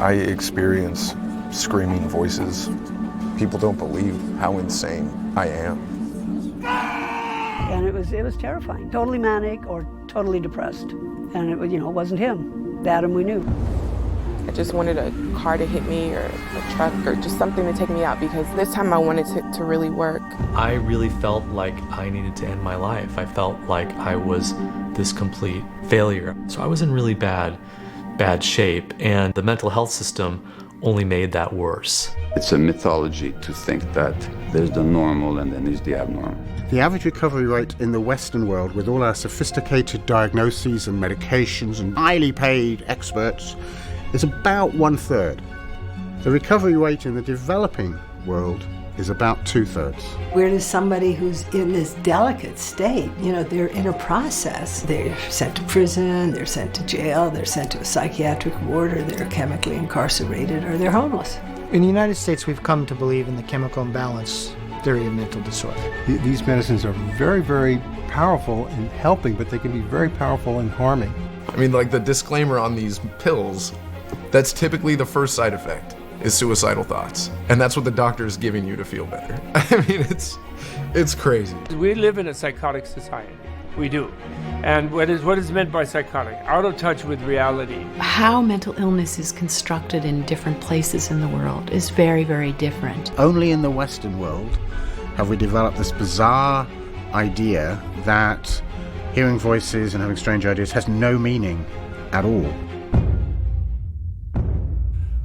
I experience screaming voices. People don't believe how insane I am. And it was terrifying. Totally manic or totally depressed. And it was, it wasn't him. The Adam we knew. I just wanted a car to hit me or a truck or just something to take me out because this time I wanted to really work. I really felt like I needed to end my life. I felt like I was this complete failure. So I was in really bad shape, and the mental health system only made that worse. It's a mythology to think that there's the normal and then there's the abnormal. The average recovery rate in the Western world, with all our sophisticated diagnoses and medications and highly paid experts, is about 1/3. The recovery rate in the developing world is about 2/3. Where does somebody who's in this delicate state, they're in a process. They're sent to prison, they're sent to jail, they're sent to a psychiatric ward, or they're chemically incarcerated, or they're homeless. In the United States, we've come to believe in the chemical imbalance theory of mental disorder. These medicines are very, very powerful in helping, but they can be very powerful in harming. I mean, like the disclaimer on these pills, that's typically the first side effect is suicidal thoughts. And that's what the doctor is giving you to feel better. I mean, it's crazy. We live in a psychotic society. We do. And what is meant by psychotic? Out of touch with reality. How mental illness is constructed in different places in the world is very, very different. Only in the Western world have we developed this bizarre idea that hearing voices and having strange ideas has no meaning at all.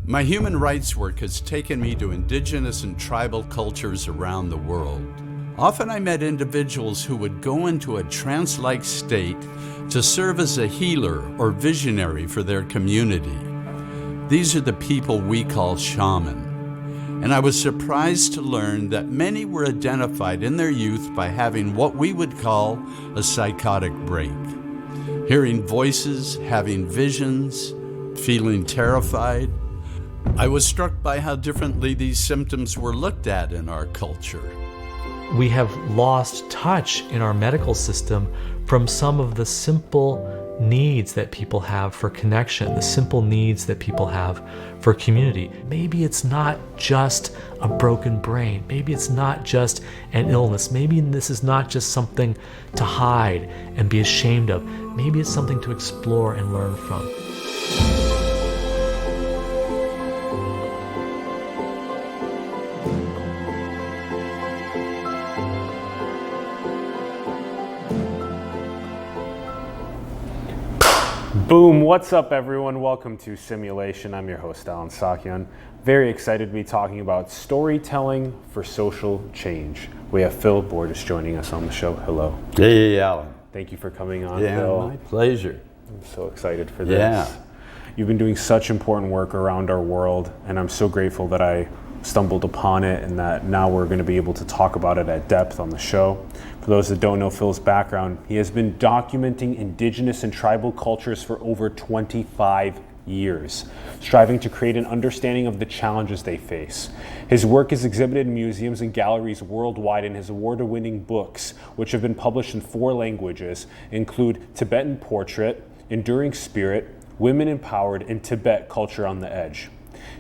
My human rights work has taken me to indigenous and tribal cultures around the world. Often I met individuals who would go into a trance-like state to serve as a healer or visionary for their community. These are the people we call shaman. And I was surprised to learn that many were identified in their youth by having what we would call a psychotic break. Hearing voices, having visions, feeling terrified. I was struck by how differently these symptoms were looked at in our culture. We have lost touch in our medical system from some of the simple needs that people have for connection, the simple needs that people have for community. Maybe it's not just a broken brain. Maybe it's not just an illness. Maybe this is not just something to hide and be ashamed of. Maybe it's something to explore and learn from. Boom, what's up everyone? Welcome to Simulation. I'm your host, Alan Sakyan. Very excited to be talking about storytelling for social change. We have Phil Borges joining us on the show. Hello. Hey, Alan. Thank you for coming on, Yeah, Phil. my pleasure. I'm so excited for this. Yeah. You've been doing such important work around our world, and I'm so grateful that I stumbled upon it and that now we're going to be able to talk about it at depth on the show. For those that don't know Phil's background, he has been documenting indigenous and tribal cultures for over 25 years, striving to create an understanding of the challenges they face. His work is exhibited in museums and galleries worldwide, and his award-winning books, which have been published in 4 languages, include Tibetan Portrait, Enduring Spirit, Women Empowered, and Tibet Culture on the Edge.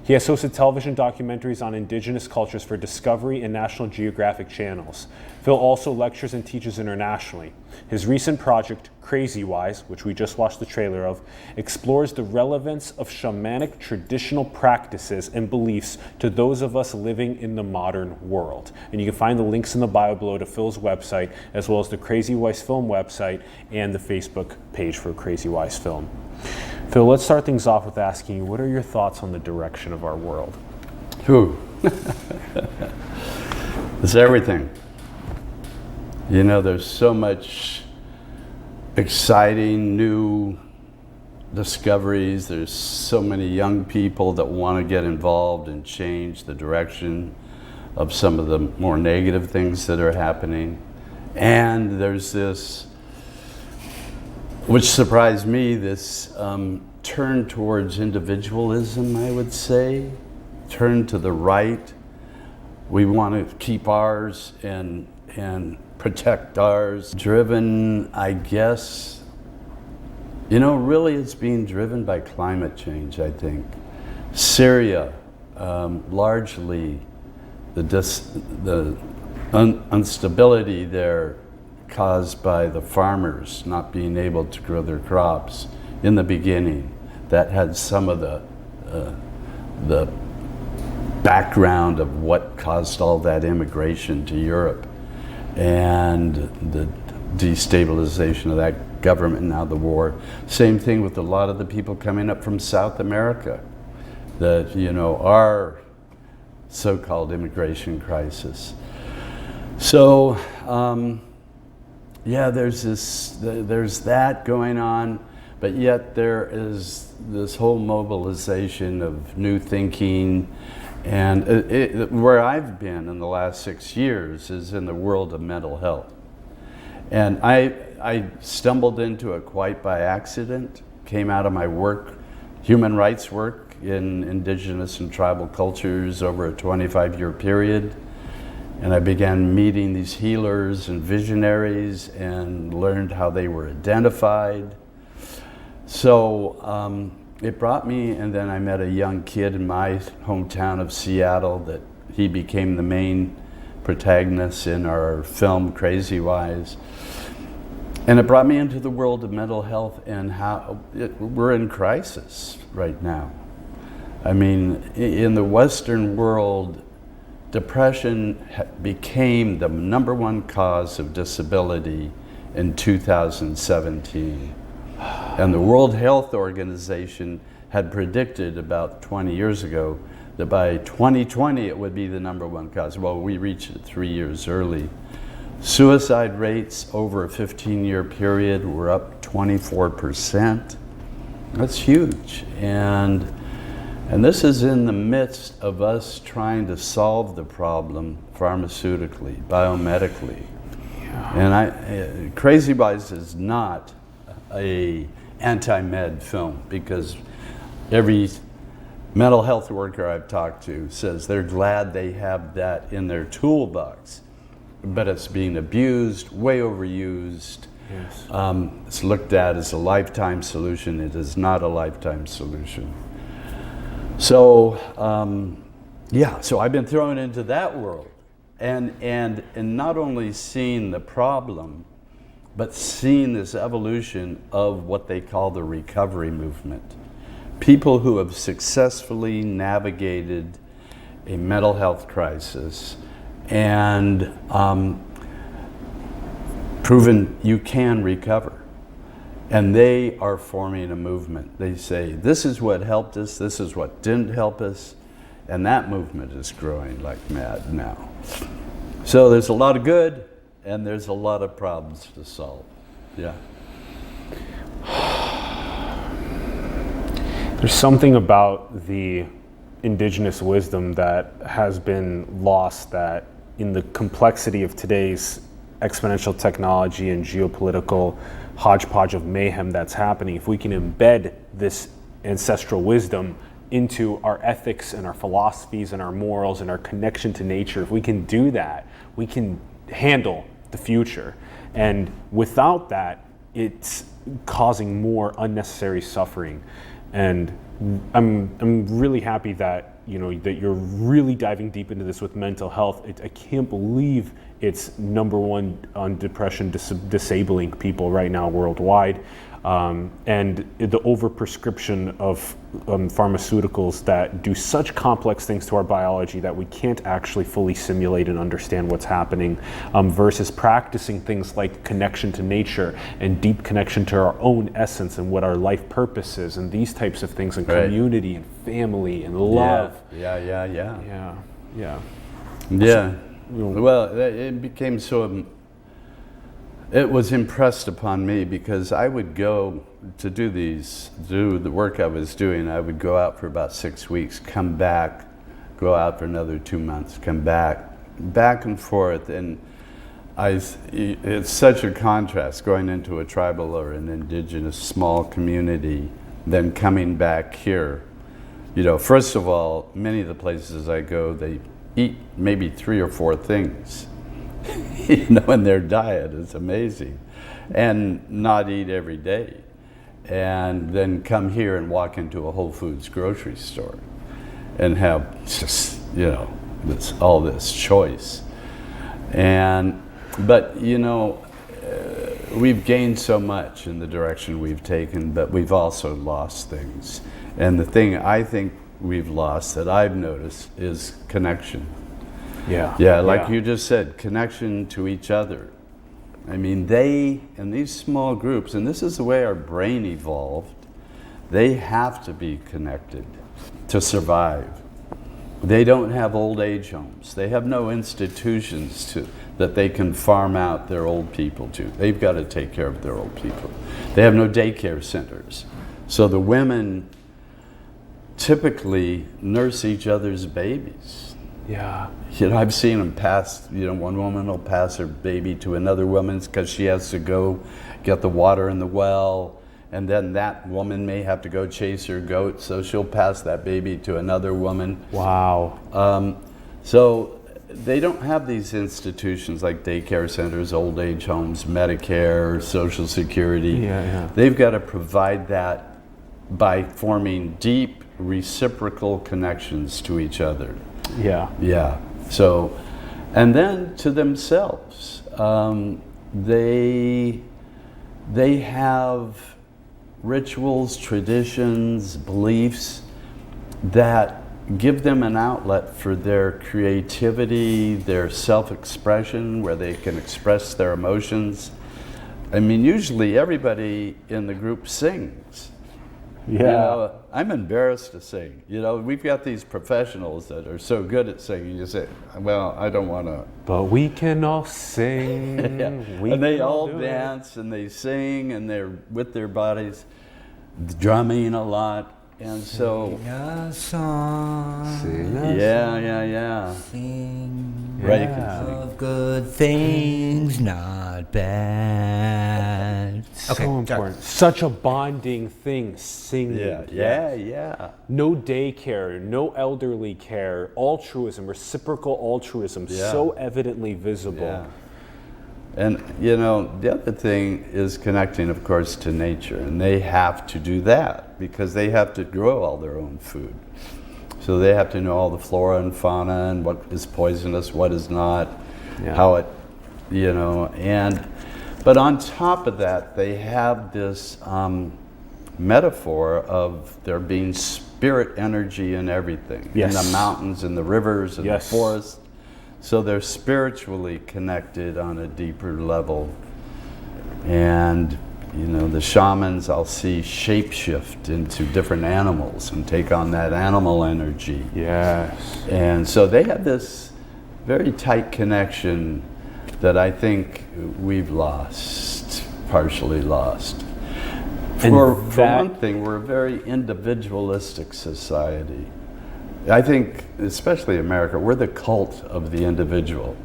He has hosted television documentaries on indigenous cultures for Discovery and National Geographic channels. Phil also lectures and teaches internationally. His recent project, CRAZYWISE, which we just watched the trailer of, explores the relevance of shamanic traditional practices and beliefs to those of us living in the modern world. And you can find the links in the bio below to Phil's website, as well as the CRAZYWISE film website and the Facebook page for CRAZYWISE film. Phil, let's start things off with asking you, what are your thoughts on the direction of our world? Whew. It's everything. You know, there's so much exciting new discoveries. There's so many young people that want to get involved and change the direction of some of the more negative things that are happening. And there's this, which surprised me, this turn towards individualism, I would say, turn to the right. We want to keep ours and protect ours. Driven, I guess, really it's being driven by climate change, I think. Syria, largely the instability there caused by the farmers not being able to grow their crops in the beginning. That had some of the background of what caused all that immigration to Europe and the destabilization of that government, now the war. Same thing with a lot of the people coming up from South America, that, you know, our so-called immigration crisis. So, yeah, there's that going on, but yet there is this whole mobilization of new thinking. And where I've been in the last 6 years is in the world of mental health. And I stumbled into it quite by accident, came out of my work, human rights work in indigenous and tribal cultures over a 25-year period. And I began meeting these healers and visionaries and learned how they were identified. So it brought me, and then I met a young kid in my hometown of Seattle that he became the main protagonist in our film CRAZYWISE. And it brought me into the world of mental health and how we're in crisis right now. I mean, in the Western world, depression became the #1 cause of disability in 2017. And the World Health Organization had predicted about 20 years ago that by 2020 it would be the #1 cause. Well, we reached it 3 years early. Suicide rates over a 15-year period were up 24%. That's huge. And this is in the midst of us trying to solve the problem pharmaceutically, biomedically. Yeah. And CRAZYWISE is not a anti-med film, because every mental health worker I've talked to says they're glad they have that in their toolbox, but it's being abused, way overused. Yes. It's looked at as a lifetime solution. It is not a lifetime solution. So, yeah, so I've been thrown into that world, and not only seeing the problem, but seeing this evolution of what they call the recovery movement. People who have successfully navigated a mental health crisis and proven you can recover. And they are forming a movement. They say, this is what helped us, this is what didn't help us, and that movement is growing like mad now. So there's a lot of good, and there's a lot of problems to solve. Yeah. There's something about the indigenous wisdom that has been lost, that in the complexity of today's exponential technology and geopolitical hodgepodge of mayhem that's happening, if we can embed this ancestral wisdom into our ethics and our philosophies and our morals and our connection to nature, if we can do that, we can handle the future. And without that, it's causing more unnecessary suffering. And I'm really happy that that you're really diving deep into this with mental health. I can't believe it's #1 on depression disabling people right now worldwide. And the overprescription of pharmaceuticals that do such complex things to our biology that we can't actually fully simulate and understand what's happening, versus practicing things like connection to nature and deep connection to our own essence and what our life purpose is, and these types of things, and community and family and love. Yeah. Well, it became so. It was impressed upon me because I would go to do the work I was doing. I would go out for about 6 weeks, come back, go out for another 2 months, come back and forth. And it's such a contrast going into a tribal or an indigenous small community, then coming back here. First of all, many of the places I go, they eat maybe 3 or 4 things. In their diet is amazing, and not eat every day, and then come here and walk into a Whole Foods grocery store. and have just, all this choice. But we've gained so much in the direction we've taken, but we've also lost things. And the thing I think we've lost that I've noticed is connection. Like you just said, connection to each other. I mean, they, in these small groups, and this is the way our brain evolved, they have to be connected to survive. They don't have old age homes. They have no institutions that they can farm out their old people to. They've got to take care of their old people. They have no daycare centers. So the women typically nurse each other's babies. I've seen them pass, one woman will pass her baby to another woman's because she has to go get the water in the well, and then that woman may have to go chase her goat, so she'll pass that baby to another woman. Wow. So they don't have these institutions like daycare centers, old age homes, Medicare, Social Security. They've got to provide that by forming deep reciprocal connections to each other. So, and then to themselves, they have rituals, traditions, beliefs that give them an outlet for their creativity, their self-expression, where they can express their emotions. I mean, usually everybody in the group sings. I'm embarrassed to sing. We've got these professionals that are so good at singing. You say, well, I don't want to. But we can all sing. And they all dance and they sing and they're with their bodies, drumming a lot. And so, sing a song. Sing Right. Of good things, not bad. So important. Such a bonding thing, singing. No daycare, no elderly care, altruism, reciprocal altruism, so evidently visible. And the other thing is connecting, of course, to nature, and they have to do that because they have to grow all their own food. So they have to know all the flora and fauna and what is poisonous, what is not, how it, but on top of that, they have this metaphor of there being spirit energy in everything, in the mountains, in the rivers, in the forests. So they're spiritually connected on a deeper level. And, the shamans I'll see shapeshift into different animals and take on that animal energy. And so they have this very tight connection that I think we've lost, partially lost. For one thing, we're a very individualistic society. I think, especially America, we're the cult of the individual.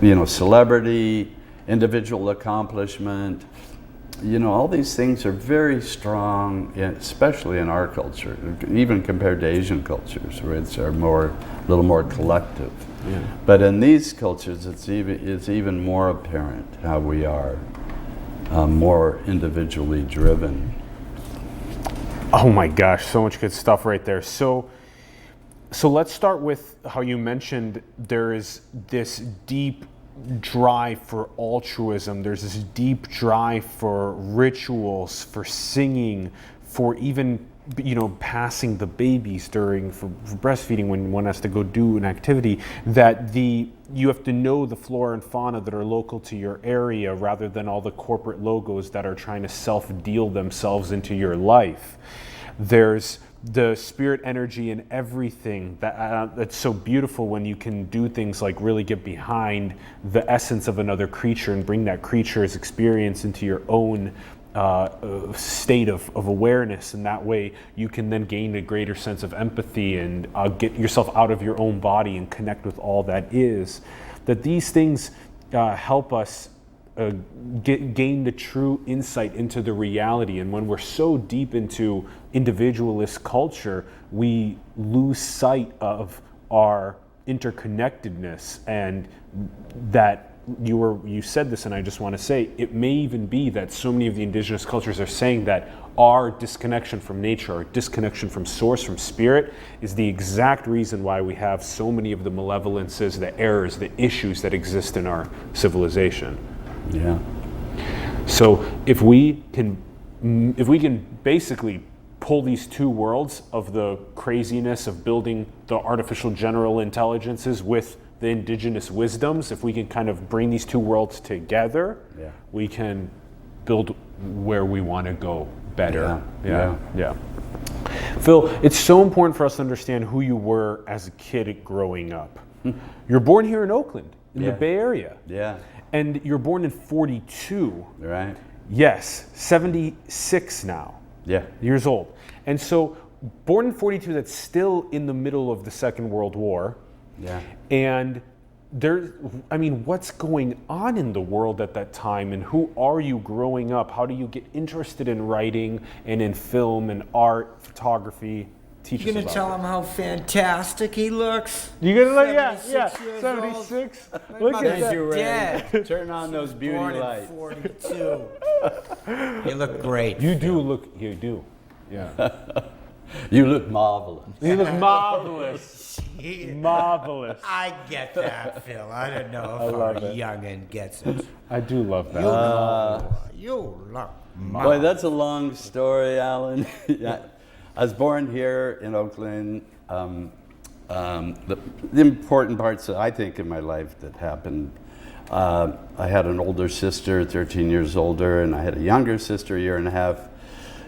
Celebrity, individual accomplishment, all these things are very strong, especially in our culture, even compared to Asian cultures, which are a little more collective. But in these cultures, it's even more apparent how we are more individually driven. Oh my gosh, so much good stuff right there. So let's start with how you mentioned there is this deep drive for altruism. There's this deep drive for rituals, for singing, for even passing the babies for breastfeeding when one has to go do an activity, that you have to know the flora and fauna that are local to your area rather than all the corporate logos that are trying to self-deal themselves into your life. There's the spirit energy in everything that's so beautiful when you can do things like really get behind the essence of another creature and bring that creature's experience into your own state of awareness, and that way you can then gain a greater sense of empathy and get yourself out of your own body and connect with all that is. That these things help us gain the true insight into the reality. And when we're so deep into individualist culture, we lose sight of our interconnectedness and that you said this, and I just want to say, it may even be that so many of the indigenous cultures are saying that our disconnection from nature, our disconnection from source, from spirit, is the exact reason why we have so many of the malevolences, the errors, the issues that exist in our civilization. Yeah. So if we can basically pull these two worlds of the craziness of building the artificial general intelligences with the indigenous wisdoms, if we can kind of bring these two worlds together, we can build where we want to go better. Yeah. Phil, it's so important for us to understand who you were as a kid growing up. You're born here in Oakland, in the Bay Area. Yeah. And you're born in 42. Right. Yes, 76 now. Yeah. Years old. And so, born in 42, that's still in the middle of the Second World War. Yeah. And what's going on in the world at that time, and who are you growing up? How do you get interested in writing and in film and art, photography? Teach us You gonna about tell it. him how fantastic he looks? You gonna like, 76. Look at that. You're dead. Turn on those beauty Born in lights. 42. You look great. You do. Yeah. You look marvelous. You look marvelous. Marvelous. I get that, Phil. I don't know if our youngin' gets it. I do love that. You look marvelous. Boy, that's a long story, Alan. Yeah. I was born here in Oakland. The important parts that I think in my life that happened, I had an older sister, 13 years older, and I had a younger sister, a year and a half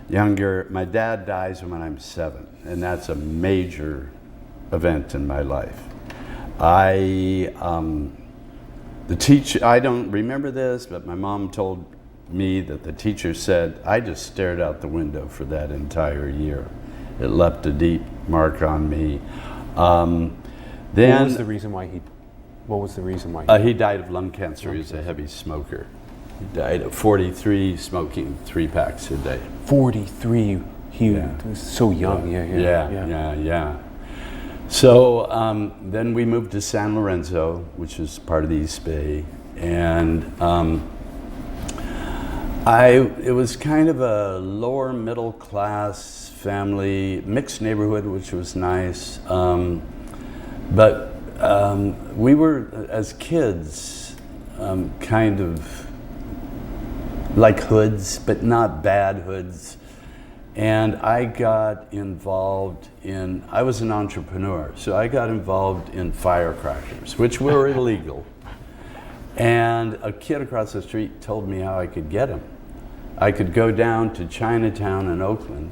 younger. My dad dies when I'm 7, and that's a major event in my life. I don't remember this, but my mom told me that the teacher said, I just stared out the window for that entire year. It left a deep mark on me. What was the reason why he died of lung cancer? He was a heavy smoker. He died at 43, smoking 3 packs a day. 43. He was so young. Yeah. So then we moved to San Lorenzo, which is part of the East Bay, and it was kind of a lower middle class family, mixed neighborhood, which was nice. But we were, as kids, kind of like hoods, but not bad hoods. And I got involved I was an entrepreneur, so I got involved in firecrackers, which were illegal. And a kid across the street told me how I could get them. I could go down to Chinatown in Oakland,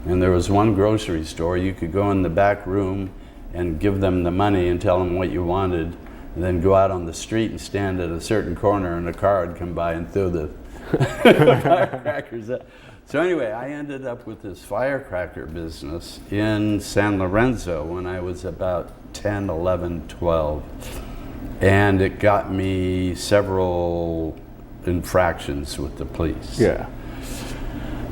and there was one grocery store. You could go in the back room and give them the money and tell them what you wanted, and then go out on the street and stand at a certain corner, and a car would come by and throw the firecrackers up. So anyway, I ended up with this firecracker business in San Lorenzo when I was about 10, 11, 12. And it got me several infractions with the police. Yeah.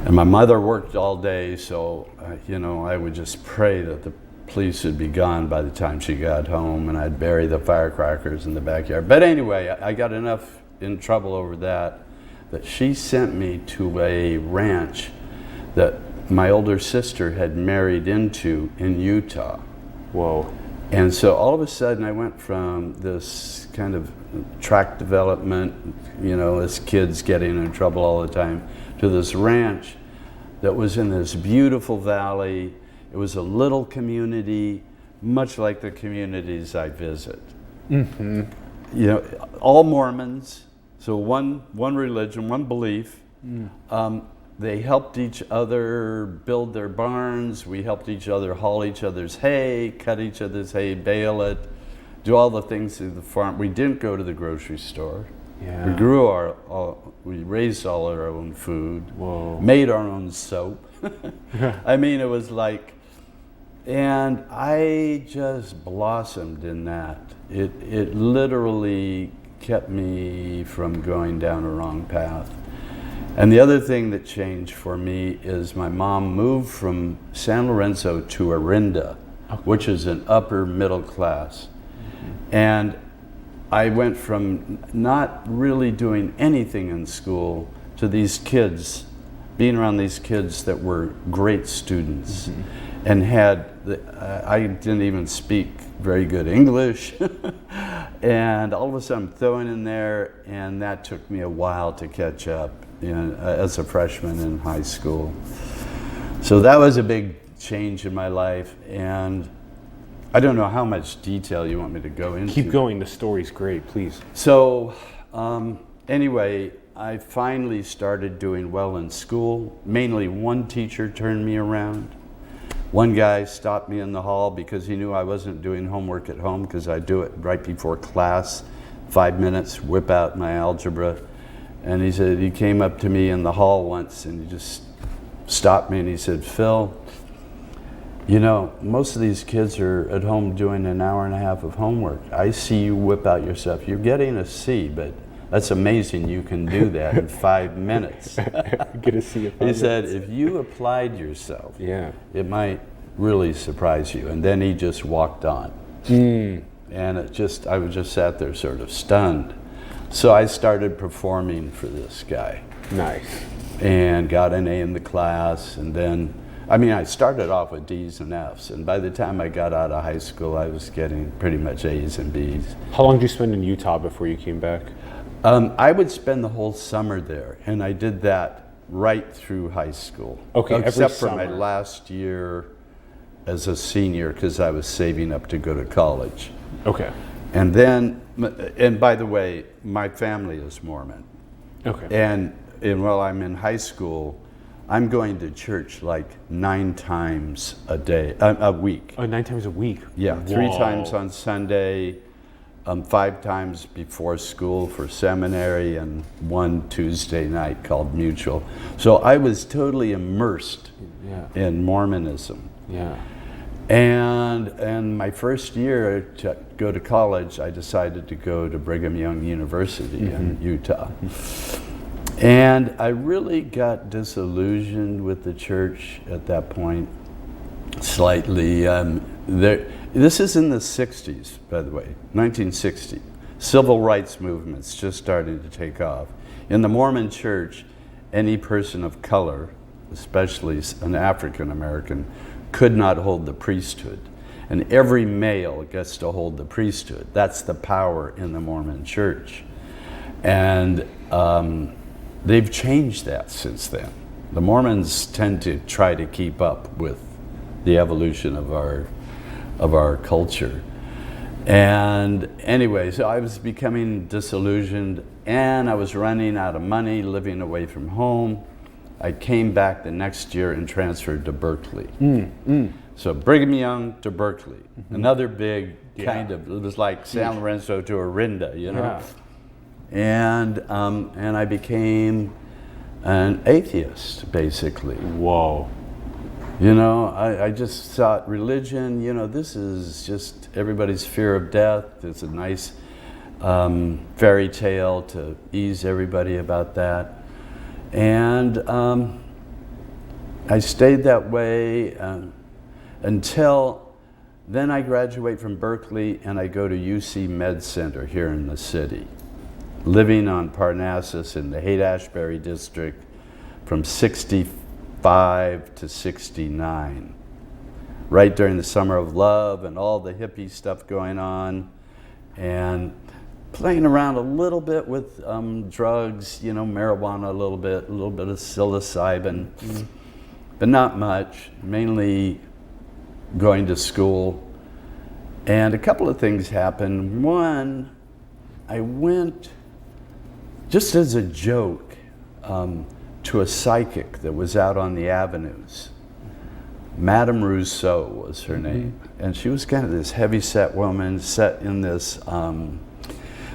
And my mother worked all day, so I would just pray that the police would be gone by the time she got home, and I'd bury the firecrackers in the backyard. But anyway, I got enough in trouble over that she sent me to a ranch that my older sister had married into in Utah. Whoa. And so all of a sudden I went from this kind of tract development, as kids getting in trouble all the time, to this ranch that was in this beautiful valley. It was a little community, much like the communities I visit. Mm-hmm. All Mormons, so one religion, one belief. They helped each other build their barns. We helped each other haul each other's hay, cut each other's hay, bale it, do all the things through the farm. We didn't go to the grocery store. Yeah. We grew we raised all our own food. Whoa. Made our own soap. I mean, it was like, and I just blossomed in that. It literally kept me from going down a wrong path. And the other thing that changed for me is my mom moved from San Lorenzo to Orinda, which is an upper middle class. And I went from not really doing anything in school to these kids, being around these kids that were great students, and I didn't even speak very good English, and all of a sudden I'm throwing in there, and that took me a while to catch up as a freshman in high school. So that was a big change in my life, and I don't know how much detail you want me to go into. Keep going, the story's great, please. So anyway, I finally started doing well in school. Mainly one teacher turned me around. One guy stopped me in the hall because he knew I wasn't doing homework at home, because I do it right before class, 5 minutes, whip out my algebra. And he said, he came up to me in the hall once and he just stopped me and he said, Phil, you know, most of these kids are at home doing an hour and a half of homework. I see you whip out your stuff. You're getting a C, but that's amazing you can do that in 5 minutes. Get a C in 5 minutes. He said, if you applied yourself, it might really surprise you. And then he just walked on. And I was just sat there sort of stunned. So I started performing for this guy. Nice. And got an A in the class, and then, I started off with D's and F's, and by the time I got out of high school, I was getting pretty much A's and B's. How long did you spend in Utah before you came back? I would spend the whole summer there, and I did that right through high school. Okay, except for my last year as a senior, because I was saving up to go to college. Okay. And then, and by the way, my family is Mormon. Okay. And while I'm in high school, I'm going to church like 9 times a week. Oh, 9 times a week? Yeah, Whoa. 3 times on Sunday, 5 times before school for seminary, and 1 Tuesday night called Mutual. So I was totally immersed in Mormonism. Yeah. And my first year to go to college, I decided to go to Brigham Young University in Utah. And I really got disillusioned with the church at that point, slightly. This is in the 60s, by the way, 1960. Civil rights movements just starting to take off. In the Mormon church, any person of color, especially an African American, could not hold the priesthood. And every male gets to hold the priesthood. That's the power in the Mormon church. And they've changed that since then. The Mormons tend to try to keep up with the evolution of our culture. And anyway, so I was becoming disillusioned, and I was running out of money, living away from home. I came back the next year and transferred to Berkeley. So Brigham Young to Berkeley, another big kind of, it was like San Lorenzo to Orinda, you know? And I became an atheist, basically. Whoa. You know, I just thought religion, you know, this is just everybody's fear of death. It's a nice fairy tale to ease everybody about that. And I stayed that way until then I graduate from Berkeley and I go to UC Med Center here in the city, living on Parnassus in the Haight-Ashbury district from 65 to 69, right during the summer of love and all the hippie stuff going on, and playing around a little bit with drugs, you know, marijuana a little bit of psilocybin, but not much, mainly going to school. And a couple of things happened. One, I went, just as a joke, to a psychic that was out on the avenues. Madame Rousseau was her name. And she was kind of this heavy-set woman, set in this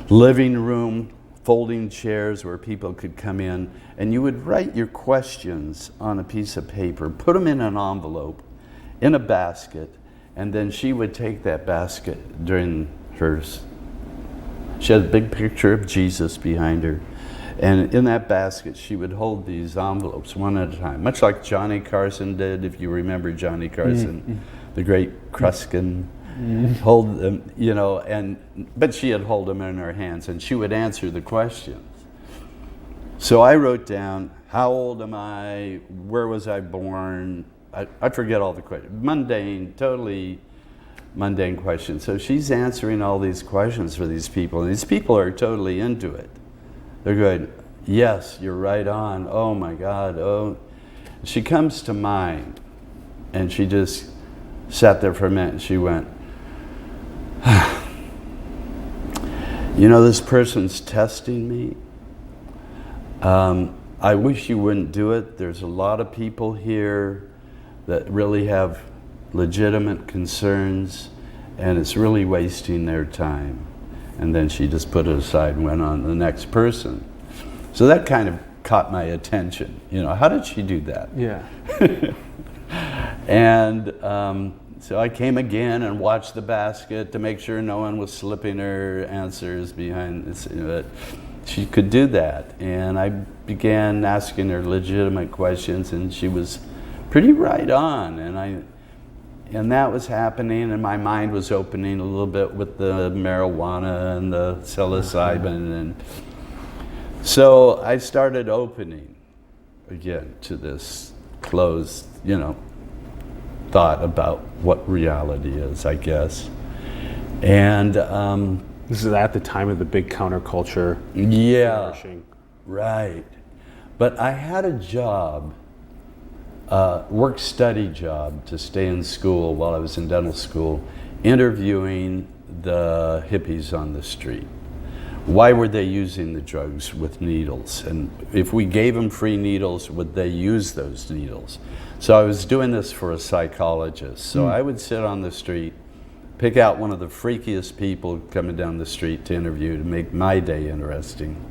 living room, folding chairs where people could come in, and you would write your questions on a piece of paper, put them in an envelope, in a basket, and then she would take that basket during hers. She had a big picture of Jesus behind her, and in that basket she would hold these envelopes one at a time, much like Johnny Carson did, if you remember Johnny Carson, the great Kruskin. hold them, you know, but she had hold them in her hands, and she would answer the questions. So I wrote down, how old am I? Where was I born? I forget all the questions. Mundane, totally mundane questions. So she's answering all these questions for these people, and these people are totally into it. They're going, yes, you're right on. Oh my God, oh. She comes to mind, and she just sat there for a minute, and she went, you know, this person's testing me. I wish you wouldn't do it. There's a lot of people here that really have legitimate concerns, and it's really wasting their time. And then she just put it aside and went on to the next person. So that kind of caught my attention. You know, how did she do that? Yeah. And so I came again and watched the basket to make sure no one was slipping her answers behind this. You know, she could do that. And I began asking her legitimate questions, and she was pretty right on. And that was happening, and my mind was opening a little bit with the marijuana and the psilocybin. And so I started opening again to this closed, you know, thought about what reality is, I guess. And this is at the time of the big counterculture. Yeah, flourishing. Right. But I had a job, work-study job, to stay in school while I was in dental school, interviewing the hippies on the street. Why were they using the drugs with needles? And if we gave them free needles, would they use those needles? So I was doing this for a psychologist. So I would sit on the street, pick out one of the freakiest people coming down the street to interview to make my day interesting,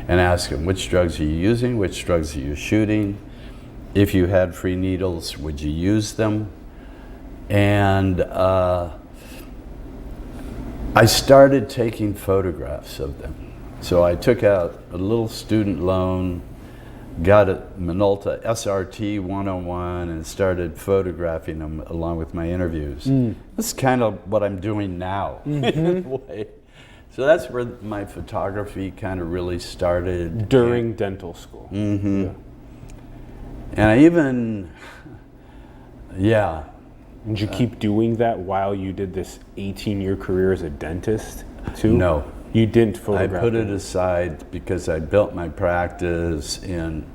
and ask them, which drugs are you using? Which drugs are you shooting? If you had free needles, would you use them? And I started taking photographs of them. So I took out a little student loan, got a Minolta SRT 101, and started photographing them along with my interviews. That's kind of what I'm doing now, in a way. So that's where my photography kind of really started. During dental school. Yeah. And I even, Did you keep doing that while you did this 18-year career as a dentist, too? No. You didn't photograph? I put it aside because I built my practice, and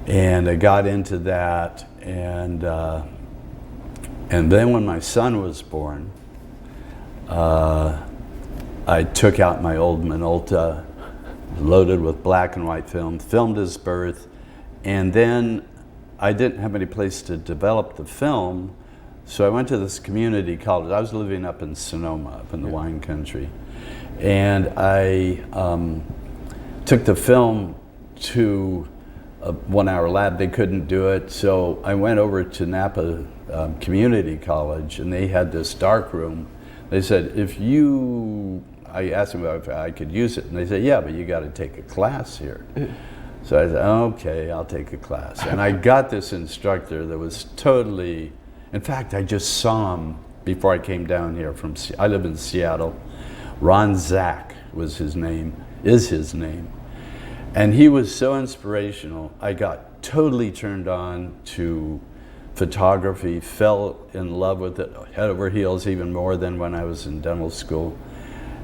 I got into that, and then when my son was born, I took out my old Minolta, loaded with black and white film, filmed his birth, and then I didn't have any place to develop the film, so I went to this community college. I was living up in Sonoma, up in the wine country, and I took the film to a 1-hour lab. They couldn't do it, so I went over to Napa Community College, and they had this dark room. They said, I asked them if I could use it, and they said, yeah, but you got to take a class here. So I said, okay, I'll take a class. And I got this instructor that was totally, in fact, I just saw him before I came down here I live in Seattle. Ron Zach was his name, is his name. And he was so inspirational. I got totally turned on to photography, fell in love with it, head over heels, even more than when I was in dental school,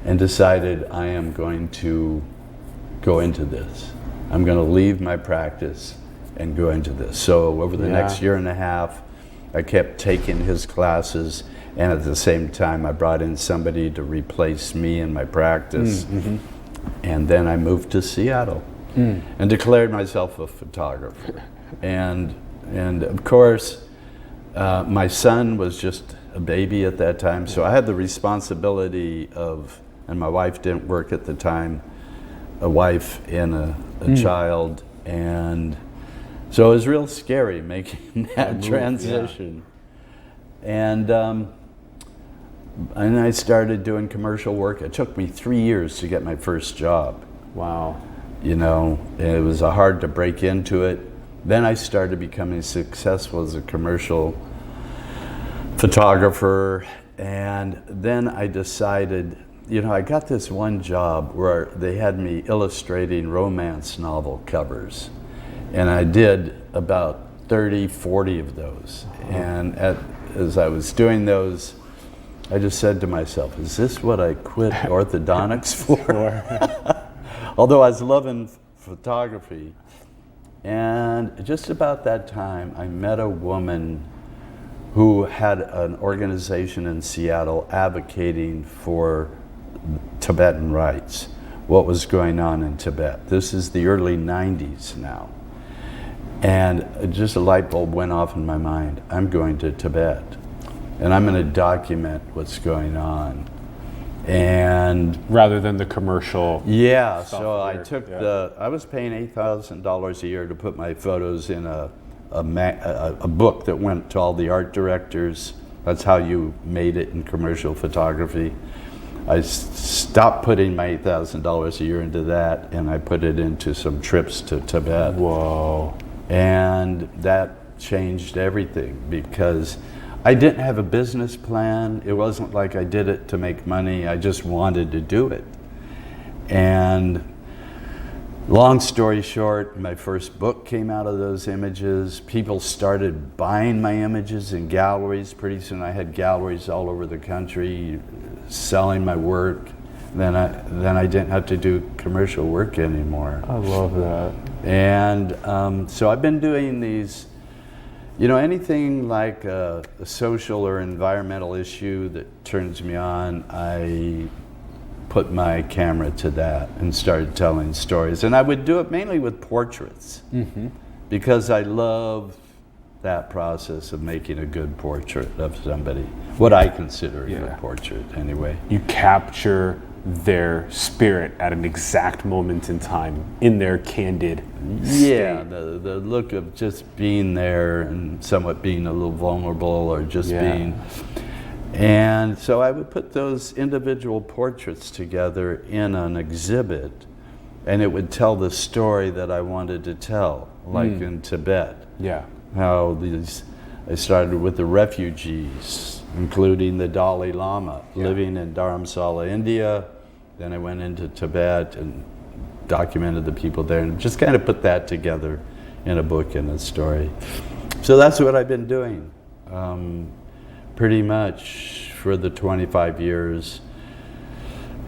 and decided I am going to go into this. I'm going to leave my practice and go into this. So over the next year and a half, I kept taking his classes, and at the same time I brought in somebody to replace me in my practice. And then I moved to Seattle and declared myself a photographer. And of course, my son was just a baby at that time, so I had the responsibility of, and my wife didn't work at the time, a wife and a child, and so it was real scary making that transition. And I started doing commercial work. It took me 3 years to get my first job. Wow. You know, it was hard to break into it. Then I started becoming successful as a commercial photographer, And then I decided, you know, I got this one job where they had me illustrating romance novel covers. And I did about 30, 40 of those. And as I was doing those, I just said to myself, is this what I quit orthodontics for? Although I was loving photography. And just about that time, I met a woman who had an organization in Seattle advocating for Tibetan rights, what was going on in Tibet. This is the early 90s now. And just a light bulb went off in my mind. I'm going to Tibet, and I'm going to document what's going on. And rather than the commercial yeah, stuff so I here. took Yeah. I was paying $8,000 a year to put my photos in a book that went to all the art directors. That's how you made it in commercial photography. I stopped putting my $8,000 a year into that, and I put it into some trips to Tibet. Whoa. And that changed everything, because I didn't have a business plan. It wasn't like I did it to make money. I just wanted to do it. And long story short, my first book came out of those images. People started buying my images in galleries. Pretty soon I had galleries all over the country selling my work. Then I didn't have to do commercial work anymore. I love that. And so I've been doing these, you know, anything like a social or environmental issue that turns me on, I put my camera to that and started telling stories. And I would do it mainly with portraits, because I love that process of making a good portrait of somebody, what I consider a good portrait anyway. You capture their spirit at an exact moment in time in their candid Yeah, state. the look of just being there and somewhat being a little vulnerable, or just being. And so I would put those individual portraits together in an exhibit, and it would tell the story that I wanted to tell, like in Tibet. Yeah. How I started with the refugees, including the Dalai Lama, living in Dharamsala, India. Then I went into Tibet and documented the people there, and just kind of put that together in a book and a story. So that's what I've been doing, pretty much for the 25 years.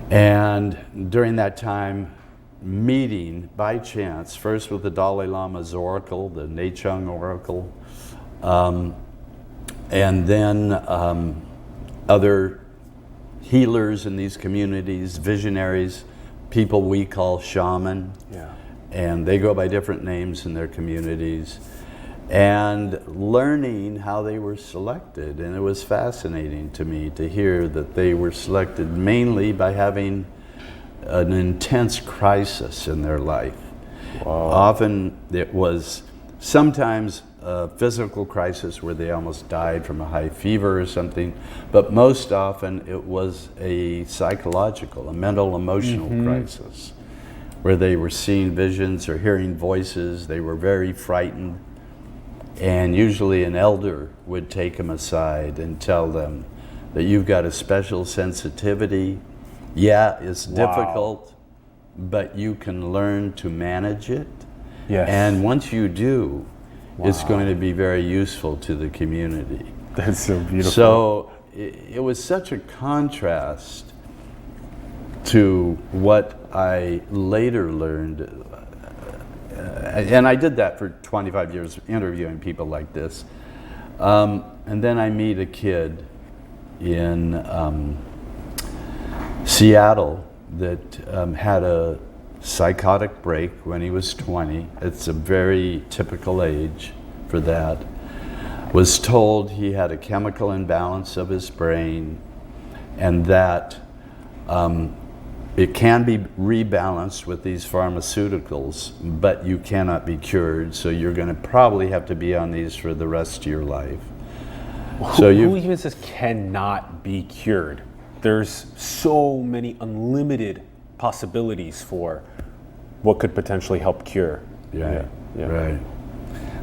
And during that time, meeting by chance, first with the Dalai Lama's oracle, the Nechung oracle, and then other healers in these communities, visionaries, people we call shaman, and they go by different names in their communities, and learning how they were selected. And it was fascinating to me to hear that they were selected mainly by having an intense crisis in their life. Wow. Often it was sometimes a physical crisis where they almost died from a high fever or something, but most often it was a psychological, a mental, emotional crisis, where they were seeing visions or hearing voices. They were very frightened, and usually an elder would take them aside and tell them that you've got a special sensitivity. Yeah, it's difficult, but you can learn to manage it. Yes. And once you do, it's going to be very useful to the community. That's so beautiful. So it was such a contrast to what I later learned. And I did that for 25 years, interviewing people like this. And then I meet a kid in Seattle that had a psychotic break when he was 20. It's a very typical age for that. Was told he had a chemical imbalance of his brain, and that it can be rebalanced with these pharmaceuticals, but you cannot be cured, so you're going to probably have to be on these for the rest of your life. Who even says cannot be cured? There's so many unlimited possibilities for what could potentially help cure. Yeah. Right.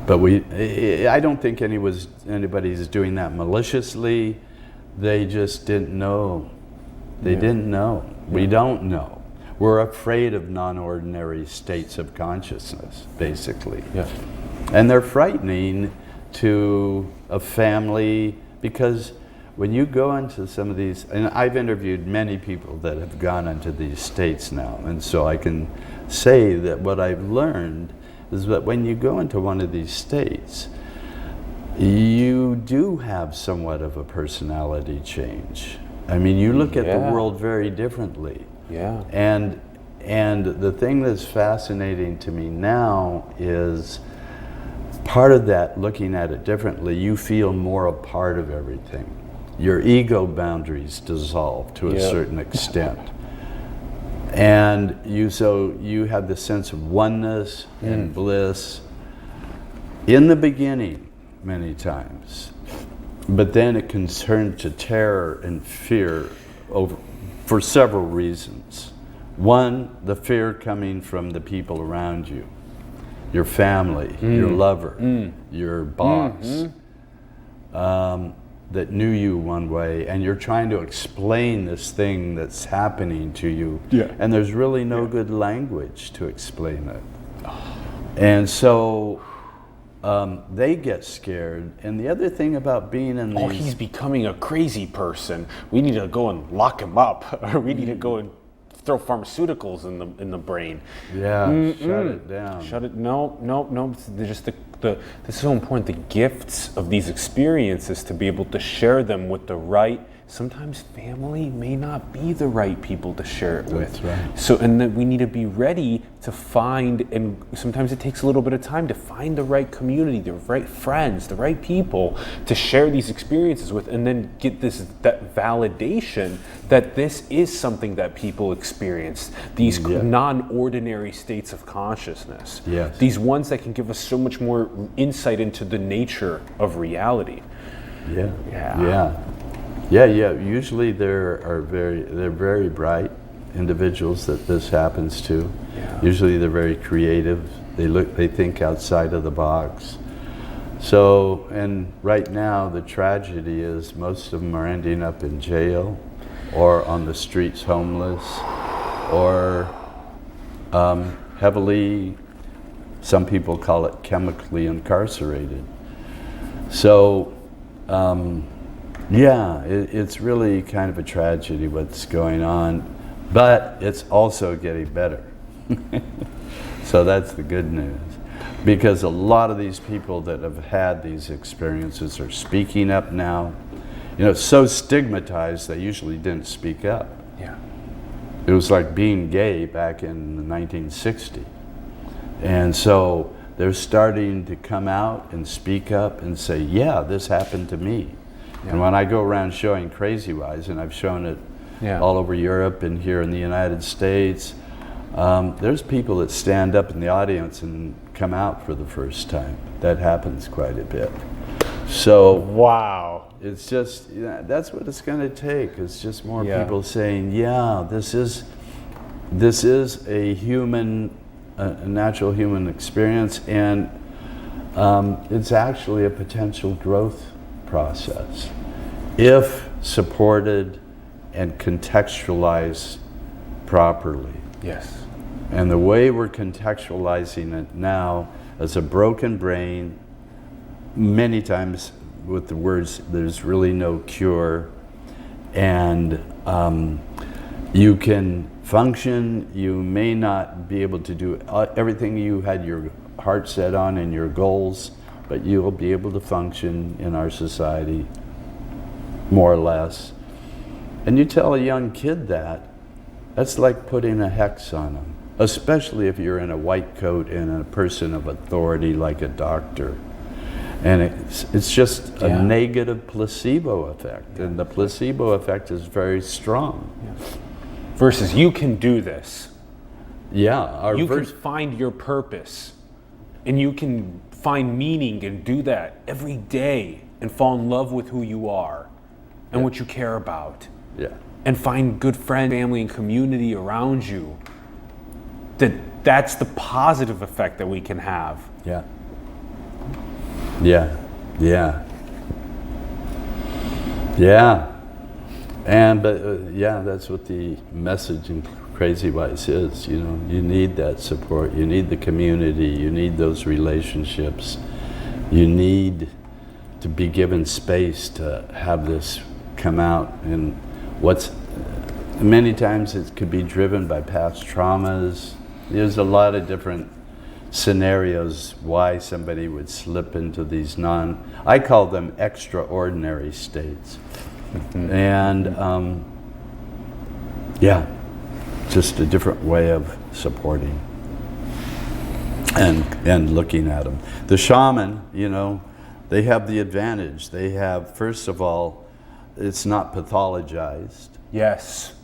But I don't think anybody's doing that maliciously. They just didn't know. They didn't know. We don't know. We're afraid of non-ordinary states of consciousness, basically. Yeah. And they're frightening to a family, because when you go into some of these, and I've interviewed many people that have gone into these states now, and so I can say that what I've learned is that when you go into one of these states, you do have somewhat of a personality change. I mean, you look at the world very differently. Yeah. And the thing that's fascinating to me now is part of that, looking at it differently, you feel more a part of everything. Your ego boundaries dissolve to a certain extent. And you have the sense of oneness and bliss in the beginning many times. But then it can turn to terror and fear for several reasons. One, the fear coming from the people around you, your family, your lover, your boss, that knew you one way, and you're trying to explain this thing that's happening to you, and there's really no good language to explain it. And so they get scared. And the other thing about being in these... Oh, he's becoming a crazy person. We need to go and lock him up, or we need to go and throw pharmaceuticals in the brain. Yeah, shut it down. Shut it. No. They're just this is so important. The gifts of these experiences, to be able to share them with the right. Sometimes family may not be the right people to share it with. That's right. So, and then we need to be ready to find, and sometimes it takes a little bit of time to find the right community, the right friends, the right people to share these experiences with, and then get that validation that this is something that people experience, these non-ordinary states of consciousness. Yes. These ones that can give us so much more insight into the nature of reality. Yeah, usually they're very bright individuals that this happens to. Yeah. Usually they're very creative. They think outside of the box. So, and right now the tragedy is most of them are ending up in jail or on the streets homeless or heavily, some people call it chemically incarcerated. So, it's really kind of a tragedy what's going on, but it's also getting better. So that's the good news, because a lot of these people that have had these experiences are speaking up now. You know, it's so stigmatized they usually didn't speak up. Yeah. It was like being gay back in 1960. And so they're starting to come out and speak up and say, yeah, this happened to me. Yeah. And when I go around showing CRAZYWISE, and I've shown it all over Europe and here in the United States, there's people that stand up in the audience and come out for the first time. That happens quite a bit. So wow, it's just, that's what it's going to take. It's just more people saying, yeah, this is a human, a natural human experience, and it's actually a potential growth process if supported and contextualized properly. Yes. And the way we're contextualizing it now as a broken brain, many times with the words, there's really no cure, and you can function, you may not be able to do everything you had your heart set on and your goals, but you'll be able to function in our society, more or less. And you tell a young kid that's like putting a hex on them, especially if you're in a white coat and a person of authority like a doctor. And it's just a negative placebo effect, and the placebo effect is very strong. Versus, you can do this. Yeah. You can find your purpose, and you can find meaning and do that every day and fall in love with who you are and what you care about. Yeah. And find good friends, family, and community around you. That's the positive effect that we can have. Yeah. But yeah, that's what the message in CRAZYWISE is. You know, you need that support. You need the community. You need those relationships. You need to be given space to have this come out. And many times it could be driven by past traumas. There's a lot of different scenarios why somebody would slip into these I call them extraordinary states. And yeah, just a different way of supporting and looking at them. The shaman, you know, they have the advantage. They have, first of all, it's not pathologized. Yes.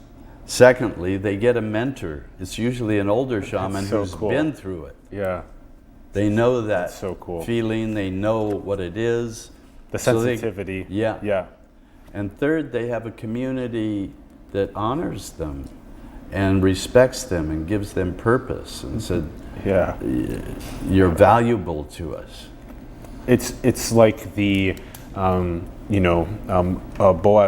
Secondly, they get a mentor. It's usually an older shaman who's been through it. Yeah. They know that That's so cool. feeling, they know what it is. The sensitivity. Yeah. Yeah. And third, they have a community that honors them and respects them and gives them purpose and said, yeah, you're valuable to us. It's like the, Boaz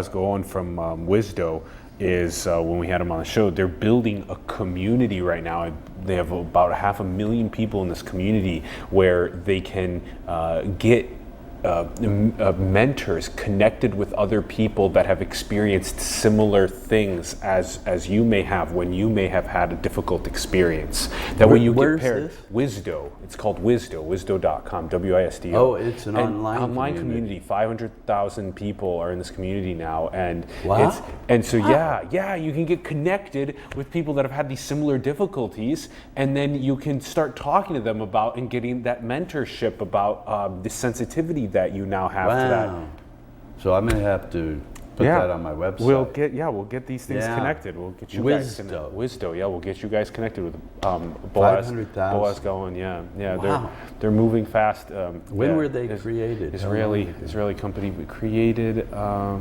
Goon from Wisdo is, when we had him on the show, they're building a community right now. They have about 500,000 people in this community where they can get mentors connected with other people that have experienced similar things as you may have when you may have had a difficult experience. That when you get paired, Wisdo, it's called Wisdo, wisdo.com, WISDO. Oh, it's an online community. 500,000 people are in this community now, and wow. You can get connected with people that have had these similar difficulties, and then you can start talking to them about and getting that mentorship about the sensitivity that you now have to that. So I'm going to have to put that on my website. We'll get these things connected. We'll get you guys connected. Wisdo, we'll get you guys connected with Boaz Goen. Wow. They're moving fast. When were they created? Israeli company created a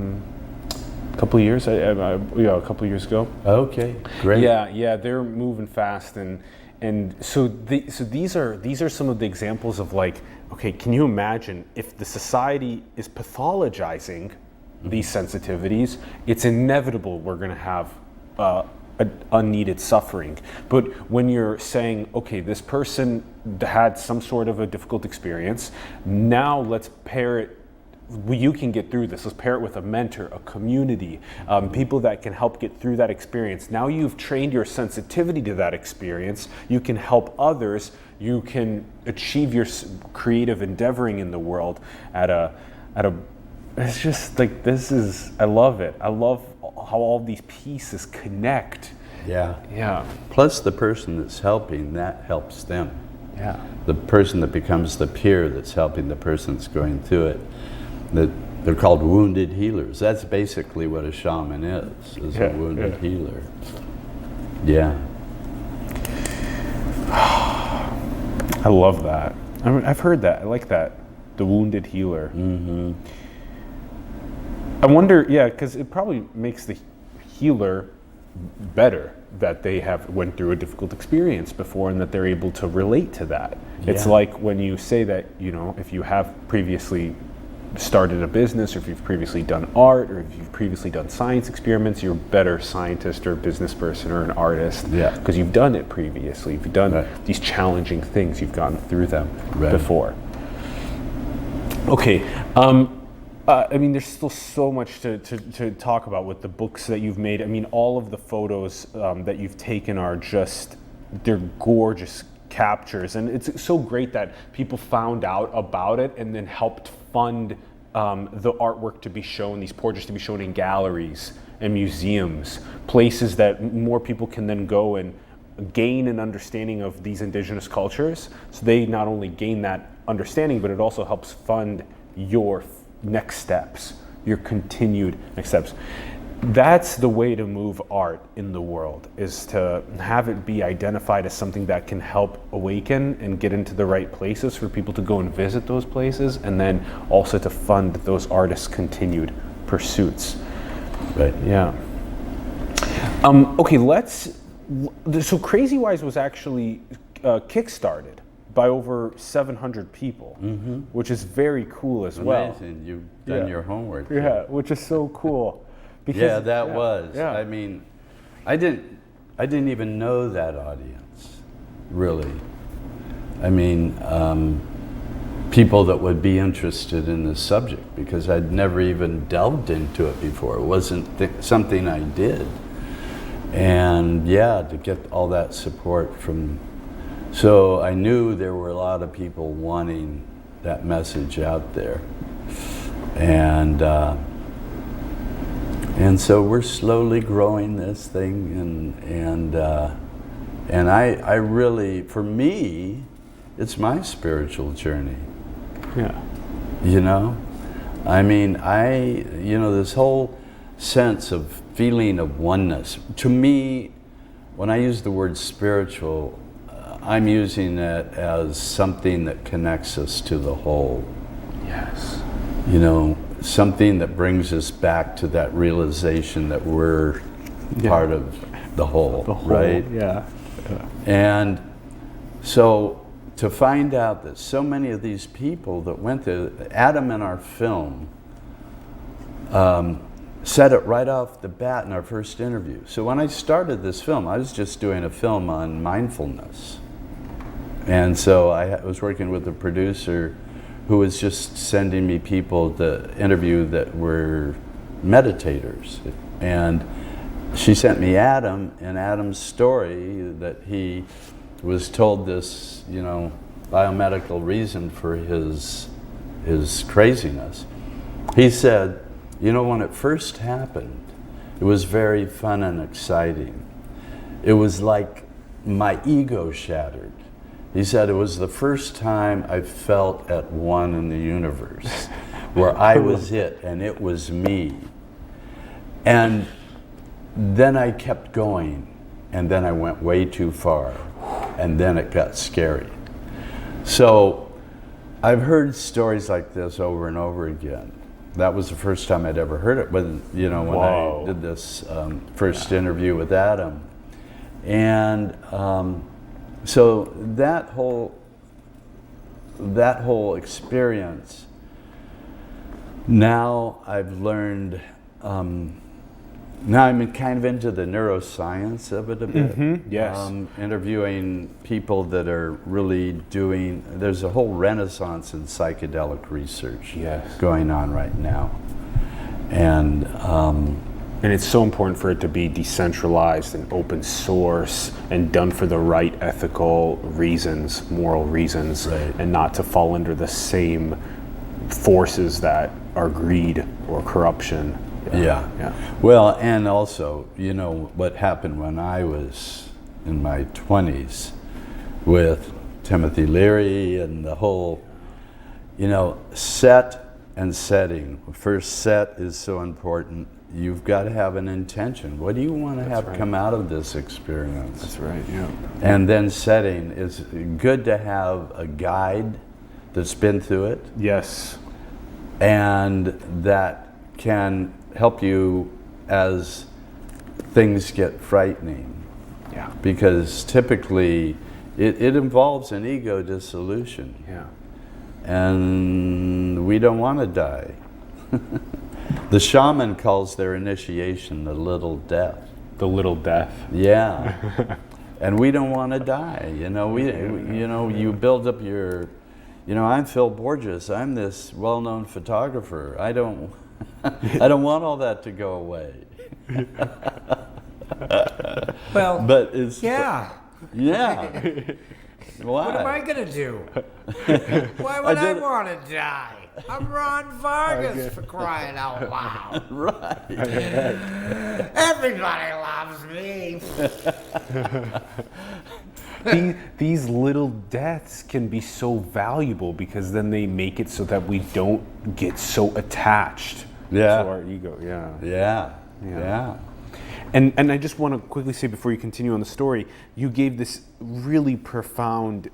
couple of years. A couple of years ago. Okay, great. Yeah, they're moving fast, and so these are some of the examples of, like, okay, can you imagine if the society is pathologizing these sensitivities? It's inevitable we're going to have unneeded suffering. But when you're saying, okay, this person had some sort of a difficult experience, now let's pair it. You can get through this. Let's pair it with a mentor, a community, people that can help get through that experience. Now you've trained your sensitivity to that experience. You can help others. You can achieve your creative endeavoring in the world it's just like, I love it. I love how all these pieces connect. Yeah. Plus the person that's helping, that helps them. Yeah. The person that becomes the peer that's helping the person that's going through it. They're called wounded healers. That's basically what a shaman is a wounded healer. Yeah. I love that. I've heard that. I like that. The wounded healer. Mm-hmm. I wonder, because it probably makes the healer better that they have went through a difficult experience before and that they're able to relate to that. Yeah. It's like when you say that, if you have previously started a business, or if you've previously done art, or if you've previously done science experiments, you're a better scientist or a business person or an artist because you've done it previously. You've done these challenging things. You've gone through them before. Okay. There's still so much to talk about with the books that you've made. All of the photos that you've taken are they're gorgeous captures, and it's so great that people found out about it and then helped fund the artwork to be shown, these portraits to be shown in galleries and museums, places that more people can then go and gain an understanding of these indigenous cultures. So they not only gain that understanding, but it also helps fund your next steps, your continued next steps. That's the way to move art in the world, is to have it be identified as something that can help awaken and get into the right places for people to go and visit those places, and then also to fund those artists' continued pursuits. Right. Yeah. Okay, so CRAZYWISE was actually kickstarted by over 700 people, which is very cool as well. Amazing. You've done your homework. Yeah, which is so cool. Yeah, that was. Yeah. I mean, I didn't even know that audience, really. I mean, people that would be interested in this subject, because I'd never even delved into it before. It wasn't something I did. And yeah, to get all that support from, so I knew there were a lot of people wanting that message out there. And so we're slowly growing this thing, and I really, for me, it's my spiritual journey. Yeah. You know? I mean, this whole sense of feeling of oneness, to me, when I use the word spiritual, I'm using it as something that connects us to the whole. Yes. You know, something that brings us back to that realization that we're part of the whole, right? Yeah. And so to find out that so many of these people that went to Adam in our film said it right off the bat in our first interview. So when I started this film, I was just doing a film on mindfulness. And so I was working with a producer who was just sending me people to interview that were meditators. And she sent me Adam, and Adam's story that he was told this, biomedical reason for his craziness. He said, when it first happened, it was very fun and exciting. It was like my ego shattered. He said it was the first time I felt at one in the universe, where I was it and it was me. And then I kept going, and then I went way too far, and then it got scary. So I've heard stories like this over and over again. That was the first time I'd ever heard it, when I did this first interview with Adam. And so that whole experience, now I've learned, now I'm kind of into the neuroscience of it a bit. Mm-hmm. Yes. Interviewing people that are really doing, there's a whole renaissance in psychedelic research going on right now. And it's so important for it to be decentralized and open source and done for the right ethical reasons, moral reasons, and not to fall under the same forces that are greed or corruption. Yeah. Well, and also, what happened when I was in my 20s with Timothy Leary and the whole, set and setting. First, set is so important. You've got to have an intention. What do you want to have come out of this experience? That's right, yeah. And then setting is good to have a guide that's been through it. Yes. And that can help you as things get frightening. Yeah. Because typically it involves an ego dissolution. Yeah. And we don't want to die. The shaman calls their initiation the little death. The little death. Yeah. And we don't want to die. You build up your, I'm Phil Borges. I'm this well-known photographer. I don't want all that to go away. Well, but it's yeah. Why? What am I gonna do? Why would I want to die? I'm Ron Vargas, for crying out loud. Right. Everybody loves me. These little deaths can be so valuable because then they make it so that we don't get so attached to our ego. Yeah. And I just want to quickly say before you continue on the story, you gave this really profound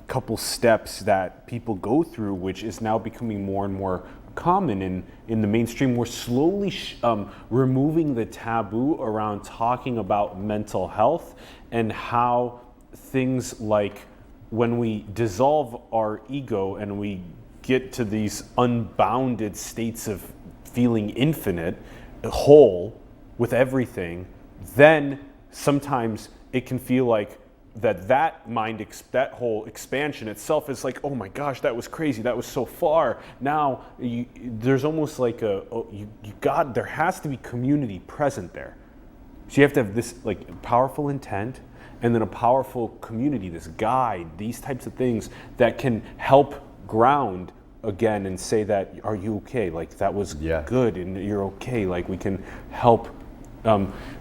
couple steps that people go through, which is now becoming more and more common in the mainstream. We're slowly removing the taboo around talking about mental health and how things like when we dissolve our ego and we get to these unbounded states of feeling infinite, whole with everything, then sometimes it can feel like that whole expansion itself is like, oh my gosh, that was crazy, that was so far. Now there's almost like there has to be community present there. So you have to have this like powerful intent, and then a powerful community, this guide, these types of things that can help ground again and say that, are you okay? Like that was good and you're okay. Like we can help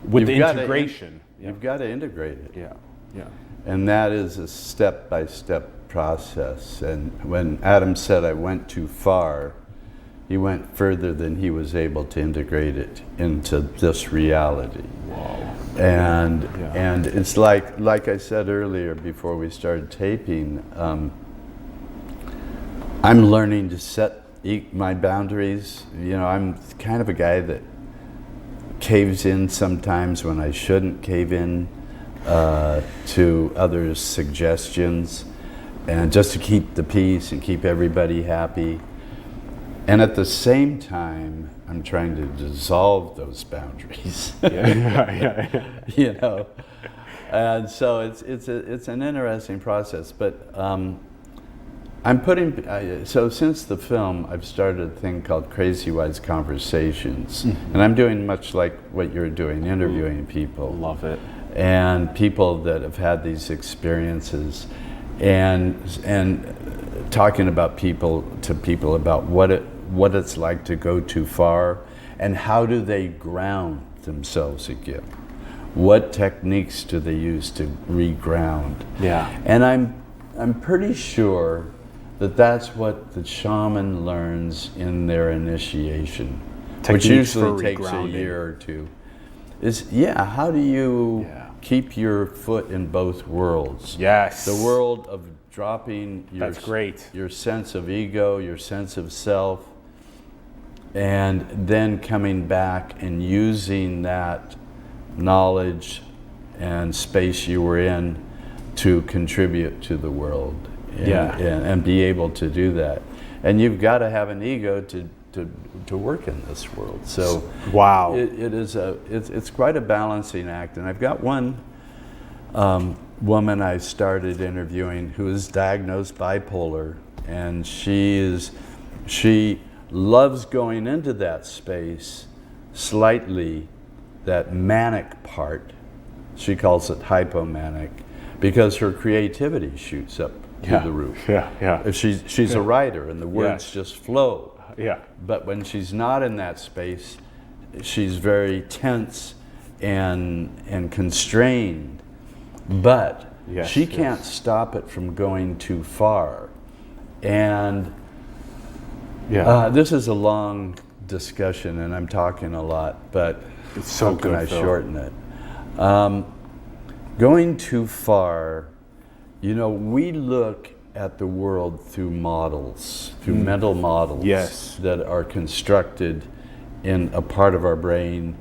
with the integration. You've got to integrate it. Yeah. Yeah. And that is a step-by-step process. And when Adam said I went too far, he went further than he was able to integrate it into this reality. Wow. And it's like I said earlier before we started taping, I'm learning to set my boundaries. You know, I'm kind of a guy that caves in sometimes when I shouldn't cave in to others' suggestions, and just to keep the peace and keep everybody happy. And at the same time, I'm trying to dissolve those boundaries. You know, and so it's an interesting process. But I'm putting so since the film, I've started a thing called CRAZYWISE Conversations, and I'm doing much like what you're doing, interviewing people. Love it. And people that have had these experiences, and talking about people about what it's like to go too far, and how do they ground themselves again? What techniques do they use to reground? Yeah. And I'm pretty sure that that's what the shaman learns in their initiation, which usually takes a year or two. Is how do you keep your foot in both worlds? Yes. The world of dropping your sense of ego, your sense of self, and then coming back and using that knowledge and space you were in to contribute to the world. And be able to do that. And you've got to have an ego to work in this world. So wow, it's quite a balancing act. And I've got one woman I started interviewing who is diagnosed bipolar, and she loves going into that space slightly, that manic part. She calls it hypomanic, because her creativity shoots up to the roof. Yeah. She's a writer, and the words just flow. Yeah. But when she's not in that space, she's very tense and constrained. But she can't stop it from going too far. And this is a long discussion, and I'm talking a lot, but it's so how can I Phil. shorten it? Going too far, you know, we look at the world through models, through mental models that are constructed in a part of our brain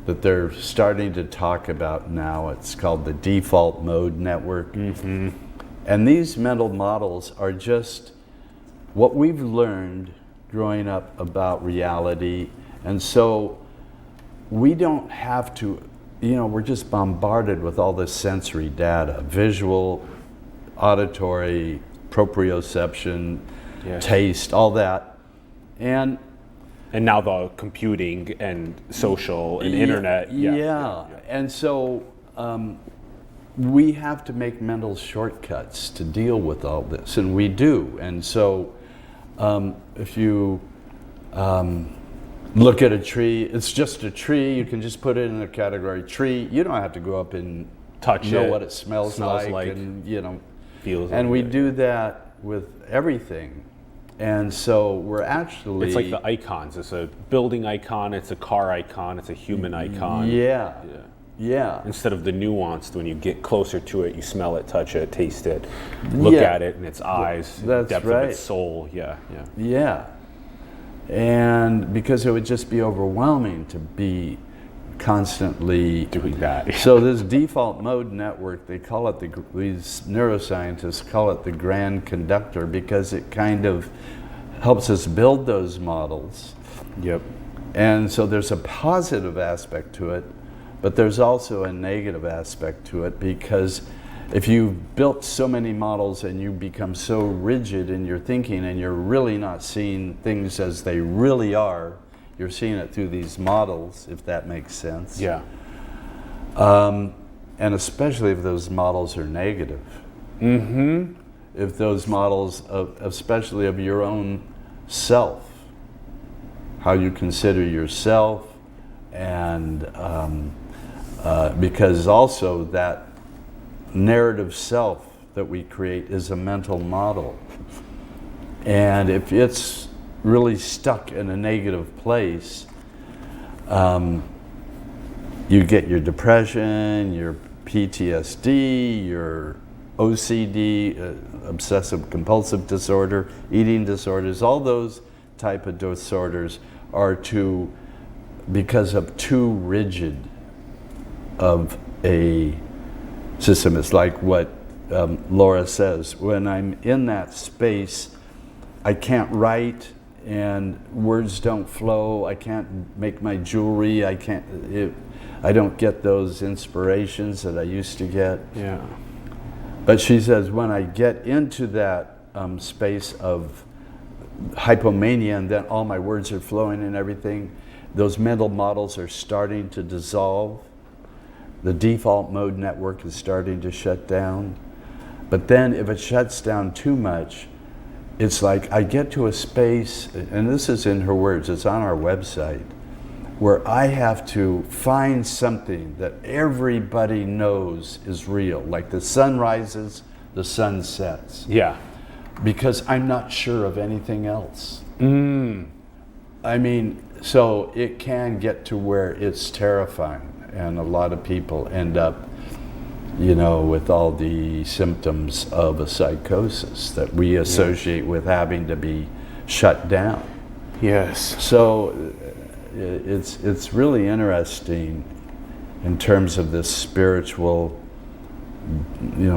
that they're starting to talk about now. It's called the default mode network. And these mental models are just what we've learned growing up about reality. And so we don't have to, you know, we're just bombarded with all this sensory data, visual, auditory, proprioception, taste, all that. And now the computing and social and internet. And so we have to make mental shortcuts to deal with all this, and we do. And so if you look at a tree, it's just a tree. You can just put it in a category tree. You don't have to go up and touch know it. what it smells like, and you know, feels. And we do that with everything. And so we're actually... It's like the icons. It's a building icon, it's a car icon, it's a human icon. Yeah. Instead of the nuanced, when you get closer to it, you smell it, touch it, taste it, look at it in its eyes, That's depth right. of its soul. Yeah. And because it would just be overwhelming to be constantly doing that. So this default mode network, they call it, these neuroscientists call it the grand conductor, because it kind of helps us build those models. And so there's a positive aspect to it, but there's also a negative aspect to it, because if you've built so many models and you become so rigid in your thinking and you're really not seeing things as they really are, you're seeing it through these models, if that makes sense. Yeah. And especially if those models are negative. Mm-hmm. If those models, especially of your own self, how you consider yourself, and because also that narrative self that we create is a mental model. And if it's really stuck in a negative place, you get your depression, your PTSD, your OCD, obsessive compulsive disorder, eating disorders, all those type of disorders are because of too rigid of a system. It's like what Laura says, when I'm in that space, I can't write and words don't flow, I can't make my jewelry, I don't get those inspirations that I used to get. Yeah. But she says, when I get into that space of hypomania and then all my words are flowing and everything, those mental models are starting to dissolve. The default mode network is starting to shut down. But then if it shuts down too much, it's like I get to a space, and this is in her words, it's on our website, where I have to find something that everybody knows is real. Like the sun rises, the sun sets. Yeah. Because I'm not sure of anything else. Mm. I mean, so it can get to where it's terrifying. And a lot of people end up, with all the symptoms of a psychosis that we associate with having to be shut down. Yes. So it's really interesting in terms of this spiritual,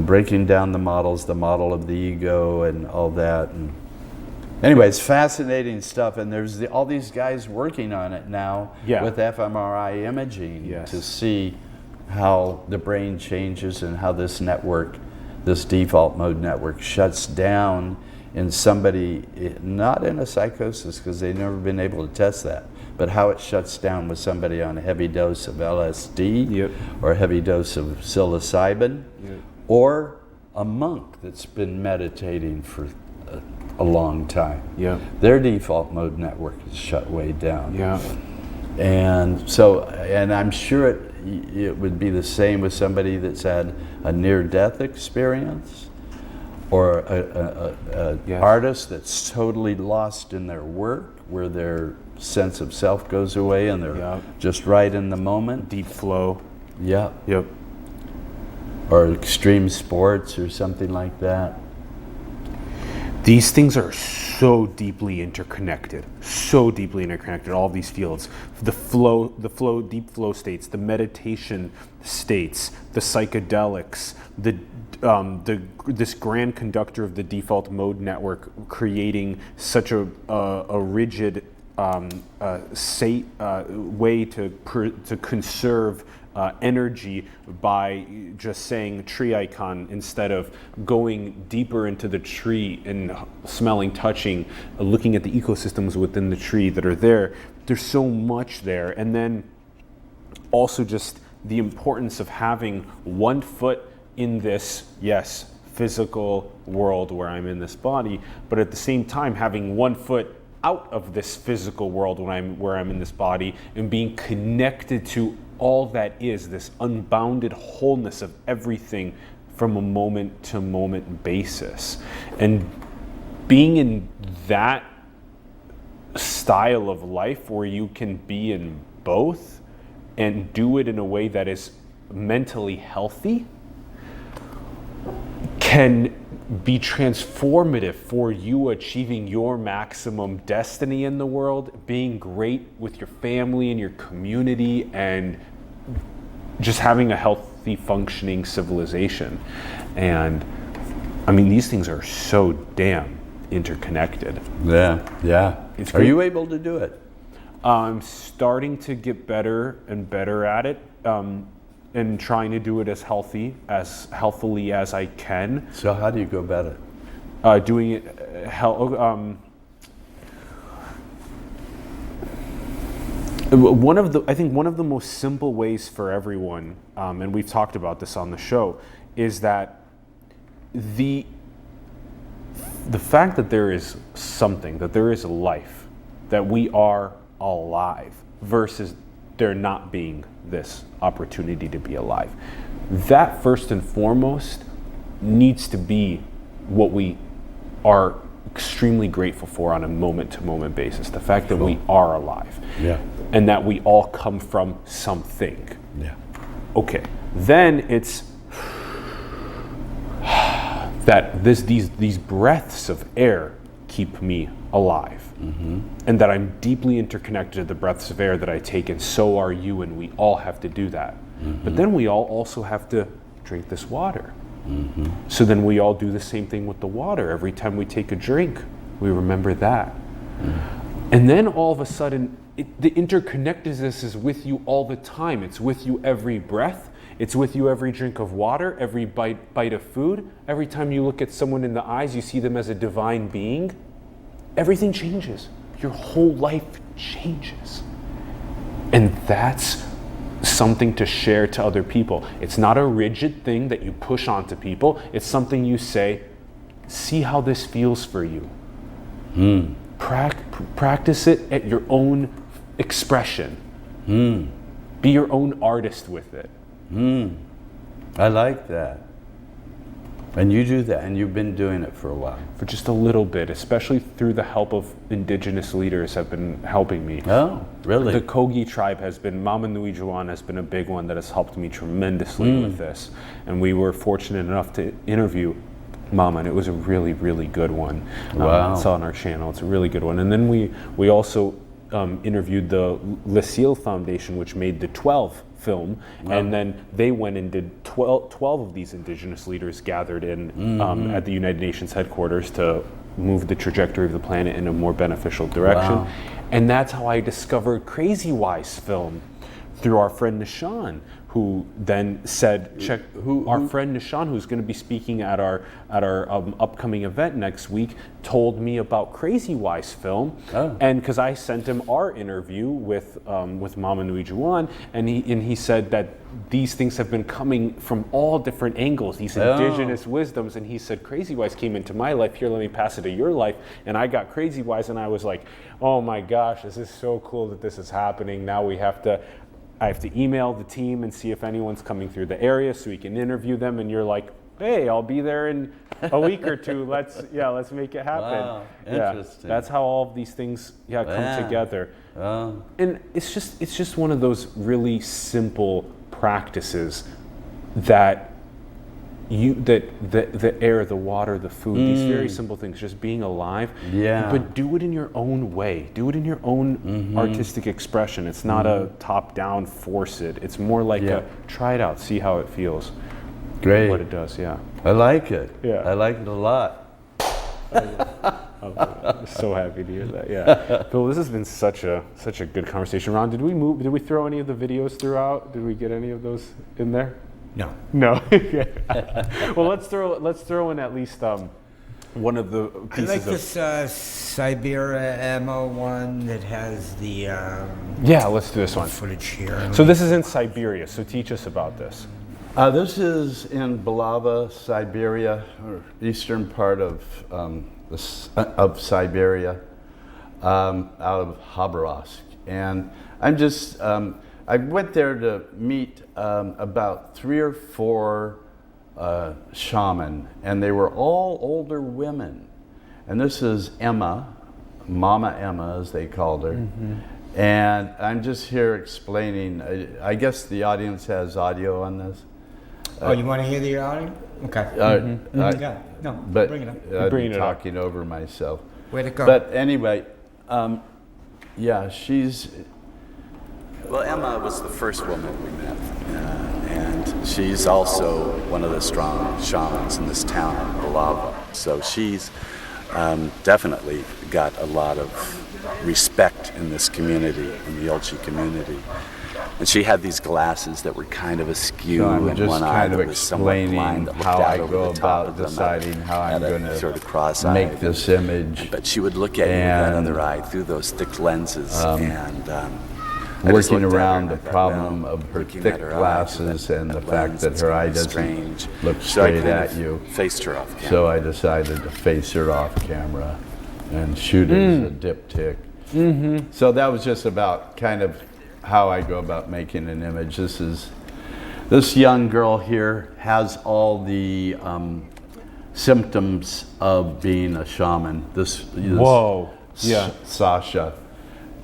breaking down the models, the model of the ego and all that. And anyway, it's fascinating stuff, and there's all these guys working on it now with fMRI imaging to see how the brain changes and how this network, this default mode network, shuts down in somebody, not in a psychosis because they've never been able to test that, but how it shuts down with somebody on a heavy dose of LSD or a heavy dose of psilocybin, or a monk that's been meditating for a long time. Their default mode network is shut way down. And so, and I'm sure it would be the same with somebody that's had a near-death experience, or an artist that's totally lost in their work, where their sense of self goes away and they're just right in the moment. Deep flow. Yep. Or extreme sports or something like that. These things are so deeply interconnected, all of these fields. The flow, deep flow states, the meditation states, the psychedelics, this grand conductor of the default mode network creating such a rigid way to conserve energy by just saying tree icon instead of going deeper into the tree and smelling, touching, looking at the ecosystems within the tree that are there. There's so much there. And then also just the importance of having 1 foot in this, physical world where I'm in this body, but at the same time having 1 foot out of this physical world where I'm in this body and being connected to all that is, this unbounded wholeness of everything from a moment to moment basis. And being in that style of life where you can be in both and do it in a way that is mentally healthy can be transformative for you achieving your maximum destiny in the world, being great with your family and your community, and just having a healthy, functioning civilization. And I mean, these things are so damn interconnected. Yeah. It's Are you able to do it? I'm starting to get better and better at it, and trying to do it as healthily as I can. So how do you go about it? Doing it I think one of the most simple ways for everyone, and we've talked about this on the show, is that the fact that there is something, that there is a life, that we are alive, versus there not being this opportunity to be alive. That first and foremost needs to be what we are extremely grateful for on a moment-to-moment basis. The fact that we are alive, and that we all come from something. Yeah. Okay. Then it's that these breaths of air keep me alive, and that I'm deeply interconnected to the breaths of air that I take, and so are you, and we all have to do that. But then we all also have to drink this water. So then we all do the same thing with the water. Every time we take a drink, we remember that. And then all of a sudden, the interconnectedness is with you all the time. It's with you every breath. It's with you every drink of water, every bite of food. Every time you look at someone in the eyes, you see them as a divine being. Everything changes. Your whole life changes. And that's something to share to other people. It's not a rigid thing that you push onto people. It's something you say, see how this feels for you. Practice it at your own expression. Be your own artist with it. I like that. And you do that, and you've been doing it for a while. For just a little bit, especially through the help of Indigenous leaders have been helping me. Oh, really? The Kogi tribe has been, Mama Nui Juan has been a big one that has helped me tremendously with this. And we were fortunate enough to interview Mama, and it was a really, really good one. Wow. It's on our channel. It's a really good one. And then we also interviewed the Lucille Foundation, which made the 12 film, and then they went and did 12 of these Indigenous leaders gathered in at the United Nations headquarters to move the trajectory of the planet in a more beneficial direction. Wow. And that's how I discovered CRAZYWISE film, through our friend Nishan, who then said, check our friend Nishan, who's going to be speaking at our upcoming event next week, told me about CRAZYWISE film, and because I sent him our interview with Mama Nui Juan, and he said that these things have been coming from all different angles, these indigenous wisdoms, and he said CRAZYWISE came into my life. Here, let me pass it to your life, and I got CRAZYWISE, and I was like, oh my gosh, this is so cool that this is happening. Now I have to email the team and see if anyone's coming through the area so we can interview them. And you're like, hey, I'll be there in a week or two. Let's make it happen. Wow, interesting. That's how all of these things come together. And it's just one of those really simple practices that the air, the water, the food, these very simple things, just being alive. Yeah. But do it in your own way. Do it in your own artistic expression. It's not a top-down force it. It's more like a try it out, see how it feels. Great. What it does, yeah. I like it. Yeah. I like it a lot. I'm so happy to hear that. Yeah, Phil, this has been such a good conversation. Ron, did we throw any of the videos throughout? Did we get any of those in there? No. Well, let's throw in at least one of the pieces. I like this Siberia ammo one that has the let's do this one. Footage here. So this is in Siberia. So teach us about this. This is in Bulava, Siberia, or eastern part of Siberia, out of Khabarovsk, and I'm just. I went there to meet about 3 or 4 shaman, and they were all older women. And this is Emma, Mama Emma, as they called her. And I'm just here explaining. I guess the audience has audio on this. You want to hear the audio? Okay. But bring it up. I'd be talking over myself. Way to go. But anyway, she's. Well, Emma was the first woman we met, and she's also one of the strong shamans in this town, Bulava. So she's definitely got a lot of respect in this community, in the Olchi community. And she had these glasses that were kind of askew, So I'm and just one eye kind that of was somewhat explaining blind, that looked how out I over go the top about of them, deciding how I'm had a going to sort of cross-eyed, make this image. But she would look at you with that other eye through those thick lenses, and I just working looked at her around and the I thought, problem well, of her looking thick at her eye glasses through and the that fact lens, that it's her kinda eye doesn't strange. look So I straight kind at of you. faced her off camera. So I decided to face her off camera and shoot it as a diptych. So that was just about kind of how I go about making an image. This young girl here has all the symptoms of being a shaman. This Whoa. Yeah. Sasha.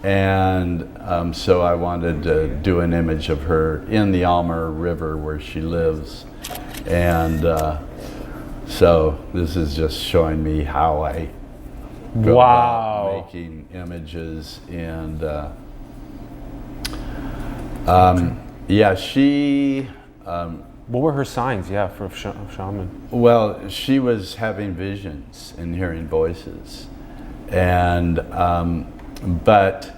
And so I wanted to do an image of her in the Almer River where she lives. And so this is just showing me how I go about making images. And yeah, she... what were her signs, for shaman? Well, she was having visions and hearing voices. And, but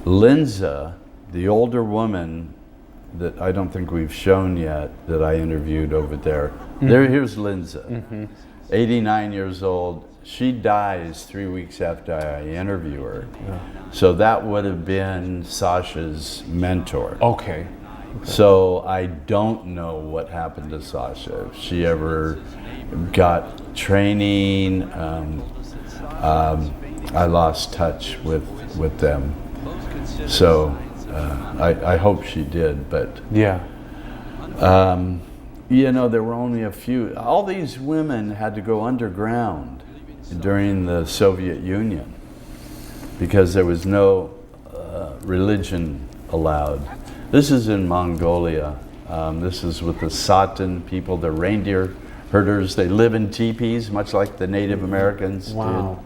Linza, the older woman that I don't think we've shown yet, that I interviewed over there, here's Linza, 89 years old. She dies 3 weeks after I interview her. So that would have been Sasha's mentor. Okay. So I don't know what happened to Sasha. If she ever got training, I lost touch with them. So I hope she did, but you know, there were only a few. All these women had to go underground during the Soviet Union because there was no religion allowed. This is in Mongolia. This is with the Satan people, the reindeer herders. They live in teepees, much like the Native Americans did.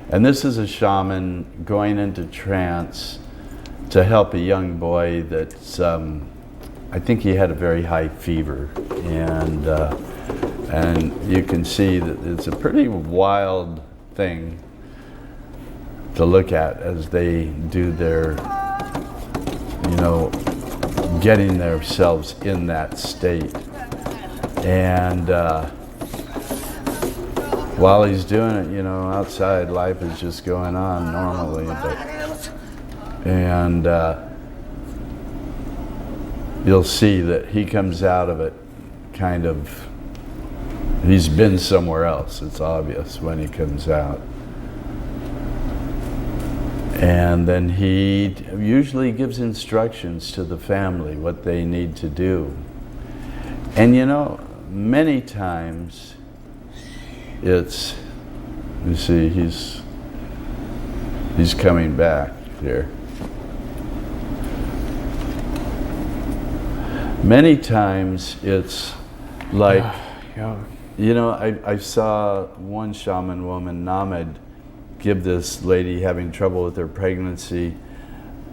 And this is a shaman going into trance to help a young boy that's, I think he had a very high fever. And you can see that it's a pretty wild thing to look at as they do their, you know, getting themselves in that state. And while he's doing it, you know, outside life is just going on normally. And you'll see that he comes out of it kind of, he's been somewhere else. It's obvious when he comes out. And then he usually gives instructions to the family what they need to do. And you know, many times it's, you see, he's coming back here. Many times it's like, you know, I saw one shaman woman, Named, give this lady having trouble with her pregnancy,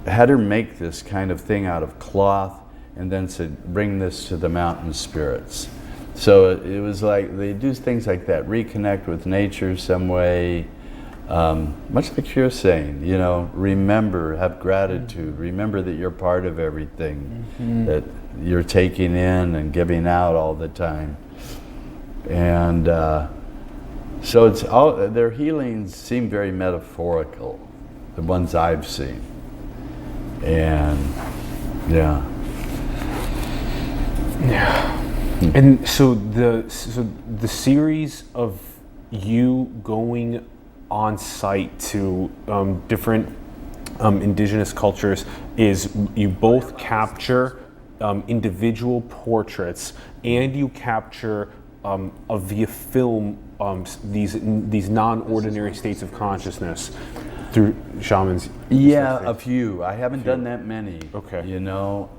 had her make this kind of thing out of cloth and then said, bring this to the mountain spirits. So it was like, they do things like that, reconnect with nature some way, much like you're saying, you know, remember, have gratitude, remember that you're part of everything, that you're taking in and giving out all the time. And so it's all, their healings seem very metaphorical, the ones I've seen. And yeah. And so the series of you going on site to different indigenous cultures is you both capture individual portraits and you capture via film these non-ordinary states of consciousness through shamans. Yeah, a few. I haven't done that many. Okay. You know,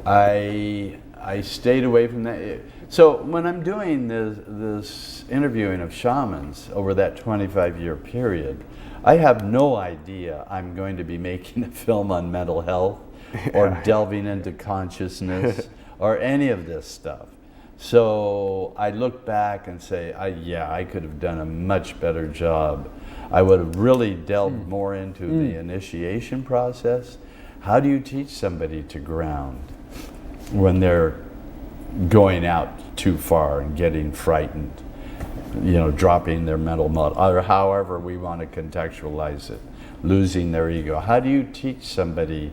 I stayed away from that. So when I'm doing this interviewing of shamans over that 25-year period, I have no idea I'm going to be making a film on mental health or delving into consciousness or any of this stuff. So I look back and say, yeah, I could have done a much better job. I would have really delved more into the initiation process. How do you teach somebody to ground when they're going out too far and getting frightened, you know, dropping their mental model, or however we want to contextualize it, losing their ego? How do you teach somebody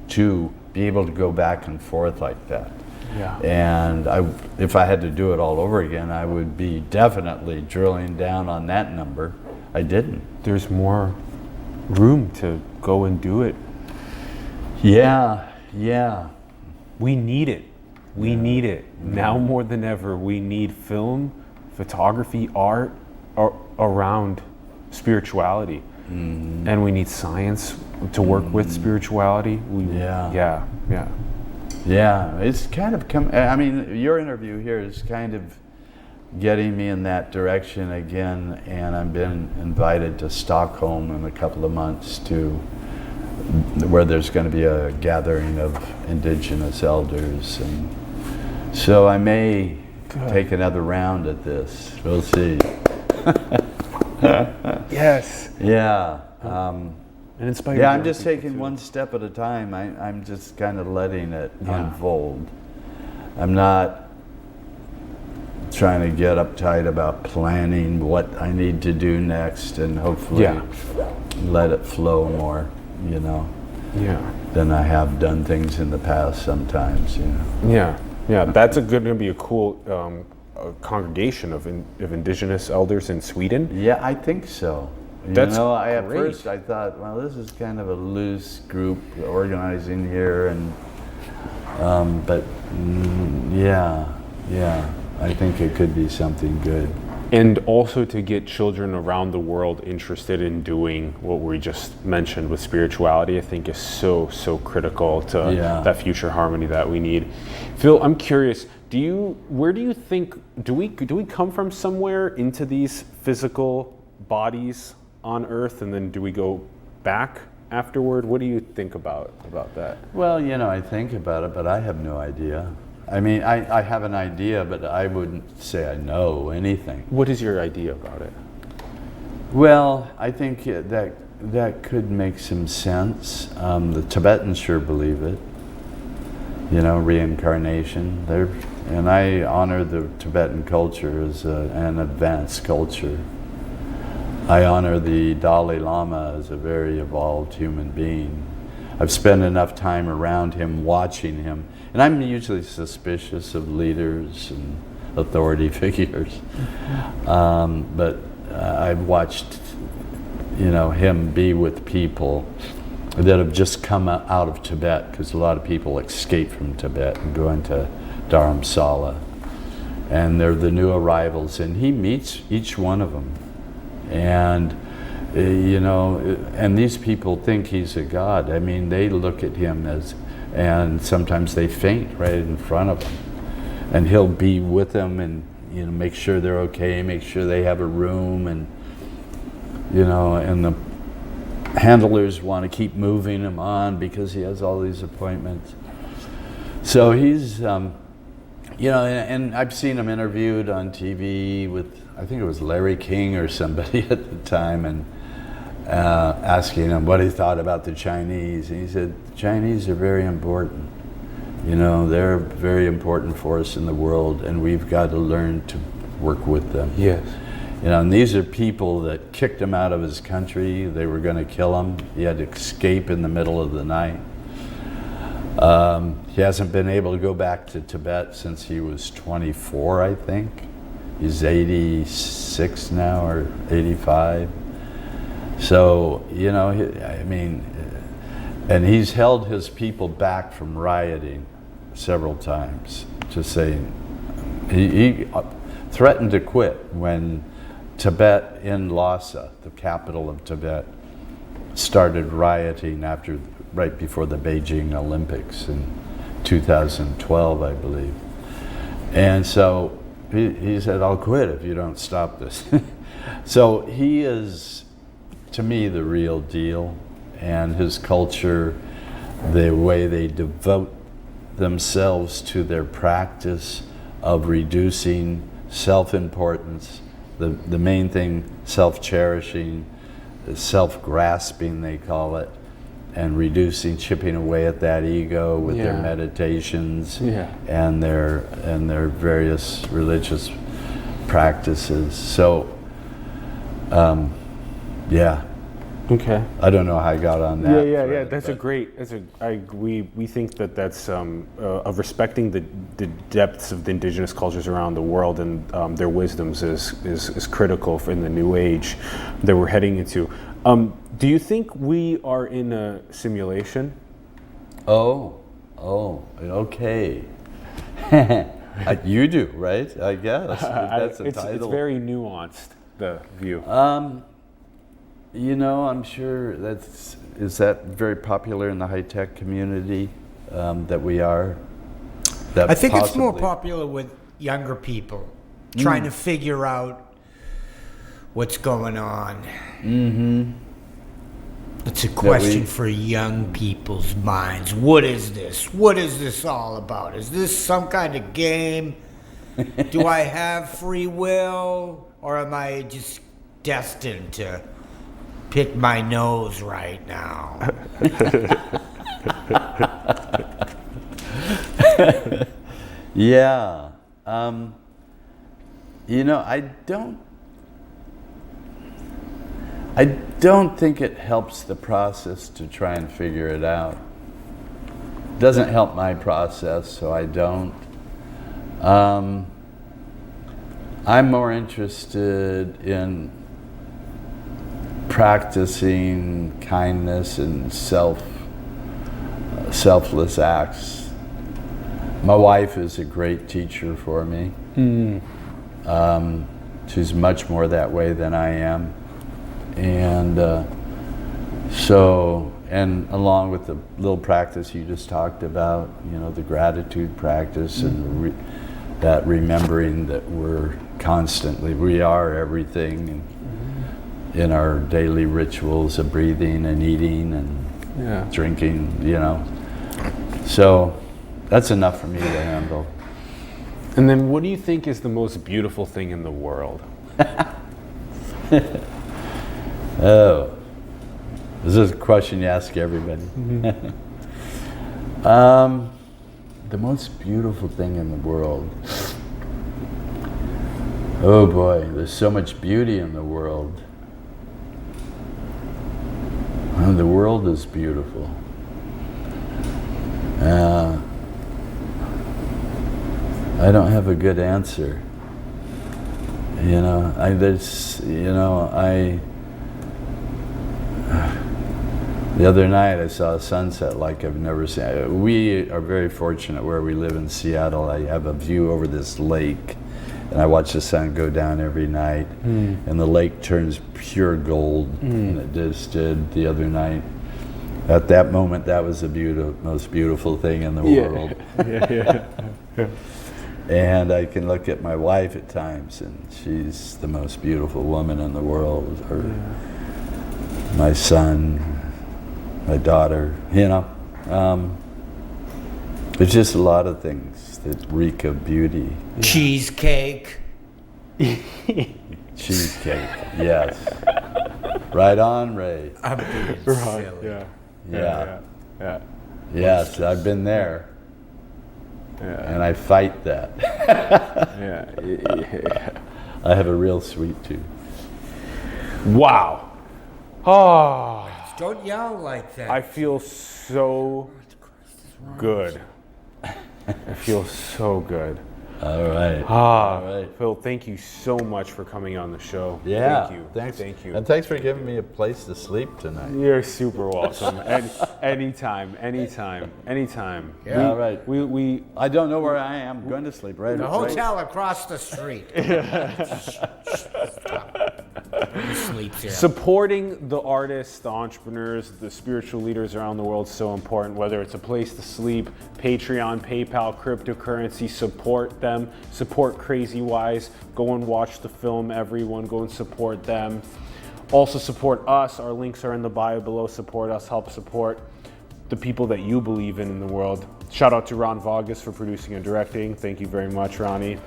to be able to go back and forth like that? Yeah. And if I had to do it all over again, I would be definitely drilling down on that number. I didn't. There's more room to go and do it. Yeah. We need it. We need it. Now more than ever, we need film, photography, art around spirituality. And we need science to work with spirituality. Yeah, it's kind of I mean, your interview here is kind of getting me in that direction again, and I've been invited to Stockholm in a couple of months where there's going to be a gathering of indigenous elders, and so I may take another round at this. We'll see. Yes. Yeah. And inspire. Yeah, I'm just taking one step at a time. I'm just kind of letting it unfold. I'm not trying to get uptight about planning what I need to do next, and hopefully let it flow more, you know, than I have done things in the past sometimes, you know. Yeah, that's going to be a cool congregation of indigenous elders in Sweden. Yeah, I think so. That's at great. first I thought, well, this is kind of a loose group organizing here, and I think it could be something good. And also to get children around the world interested in doing what we just mentioned with spirituality, I think is so critical to that future harmony that we need. Phil, I'm curious, where do you think, do we come from somewhere into these physical bodies on Earth, and then do we go back afterward? What do you think about that? Well, you know, I think about it, but I have no idea. I mean, I have an idea, but I wouldn't say I know anything. What is your idea about it? Well, I think that could make some sense. The Tibetans sure believe it. You know, reincarnation. And I honor the Tibetan culture as an advanced culture. I honor the Dalai Lama as a very evolved human being. I've spent enough time around him, watching him, and I'm usually suspicious of leaders and authority figures. But I've watched, you know, him be with people that have just come out of Tibet, because a lot of people escape from Tibet and go into Dharamsala, and they're the new arrivals, and he meets each one of them. And you know, and these people think he's a god. I mean, they look at him and sometimes they faint right in front of him. And he'll be with them and, you know, make sure they're okay, make sure they have a room, and, you know, and the handlers want to keep moving him on because he has all these appointments. So he's, you know, and I've seen him interviewed on TV with, I think it was Larry King or somebody at the time, and asking him what he thought about the Chinese. And he said, the Chinese are very important. You know, they're very important for us in the world, and we've got to learn to work with them. Yes. You know, and these are people that kicked him out of his country. They were going to kill him. He had to escape in the middle of the night. He hasn't been able to go back to Tibet since he was 24, I think. He's 86 now, or 85. So, you know, I mean, and he's held his people back from rioting several times, just saying, he threatened to quit when Tibet in Lhasa, the capital of Tibet, started rioting right before the Beijing Olympics in 2012, I believe. And so he said, I'll quit if you don't stop this. So he is, to me, the real deal, and his culture, the way they devote themselves to their practice of reducing self-importance, the main thing, self-cherishing, self-grasping they call it, and reducing, chipping away at that ego with their meditations and their various religious practices. So, Okay. I don't know how I got on that. Yeah. That's a great. We think that that's of respecting the depths of the indigenous cultures around the world and their wisdoms is critical in the new age that we're heading into. Do you think we are in a simulation? Oh, okay. You do, right? I guess that's a title. It's very nuanced, the view. I'm sure is that very popular in the high-tech community that we are? I think it's more popular with younger people trying to figure out what's going on. Mm-hmm. It's a question for young people's minds. What is this? What is this all about? Is this some kind of game? Do I have free will? Or am I just destined to pick my nose right now? Yeah. I don't think it helps the process to try and figure it out. It doesn't help my process, so I don't. I'm more interested in practicing kindness and selfless acts. My wife is a great teacher for me. She's much more that way than I am. And and along with the little practice you just talked about, the gratitude practice and that remembering that we are everything, and in our daily rituals of breathing and eating and drinking, So that's enough for me to handle. And then what do you think is the most beautiful thing in the world? Oh, this is a question you ask everybody. The most beautiful thing in the world. Oh boy, there's so much beauty in the world. The world is beautiful. I don't have a good answer. The other night I saw a sunset like I've never seen. We are very fortunate where we live in Seattle. I have a view over this lake, and I watch the sun go down every night, and the lake turns pure gold, and it just did the other night. At that moment, that was the most beautiful thing in the world. And I can look at my wife at times, and she's the most beautiful woman in the world. Or my son, my daughter, there's just a lot of things that reek of beauty. Cheesecake. Cheesecake, yes. Right on, Ray. I'm being silly. Yeah. Yes, I've been there. And I fight that. I have a real sweet tooth. Wow. Oh. Don't yell like that. I feel so good. I feel so good. All right. All right. Phil, thank you so much for coming on the show. Yeah. Thank you. Thank you. And thanks for giving me a place to sleep tonight. You're super welcome. Anytime. Yeah. All right. We I don't know where I am. I'm going to sleep right. The hotel across the street. Supporting the artists, the entrepreneurs, the spiritual leaders around the world is so important. Whether it's a place to sleep, Patreon, PayPal, cryptocurrency, support them. Support CRAZYWISE. Go and watch the film, everyone. Go and support them. Also support us. Our links are in the bio below. Support us. Help support the people that you believe in the world. Shout out to Ron Borges for producing and directing. Thank you very much, Ronnie.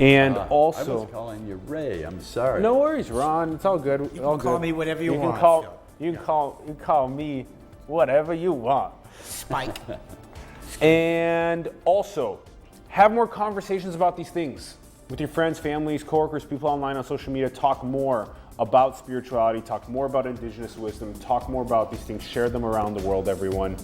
And also, I was calling you Ray. I'm sorry. No worries, Ron. It's all good. You can call me whatever you want. You can call me whatever you want. Spike. And also, have more conversations about these things with your friends, families, coworkers, people online on social media. Talk more about spirituality. Talk more about indigenous wisdom. Talk more about these things. Share them around the world, everyone.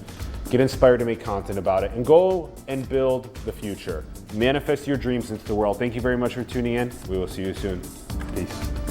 Get inspired to make content about it and go and build the future. Manifest your dreams into the world. Thank you very much for tuning in. We will see you soon. Peace.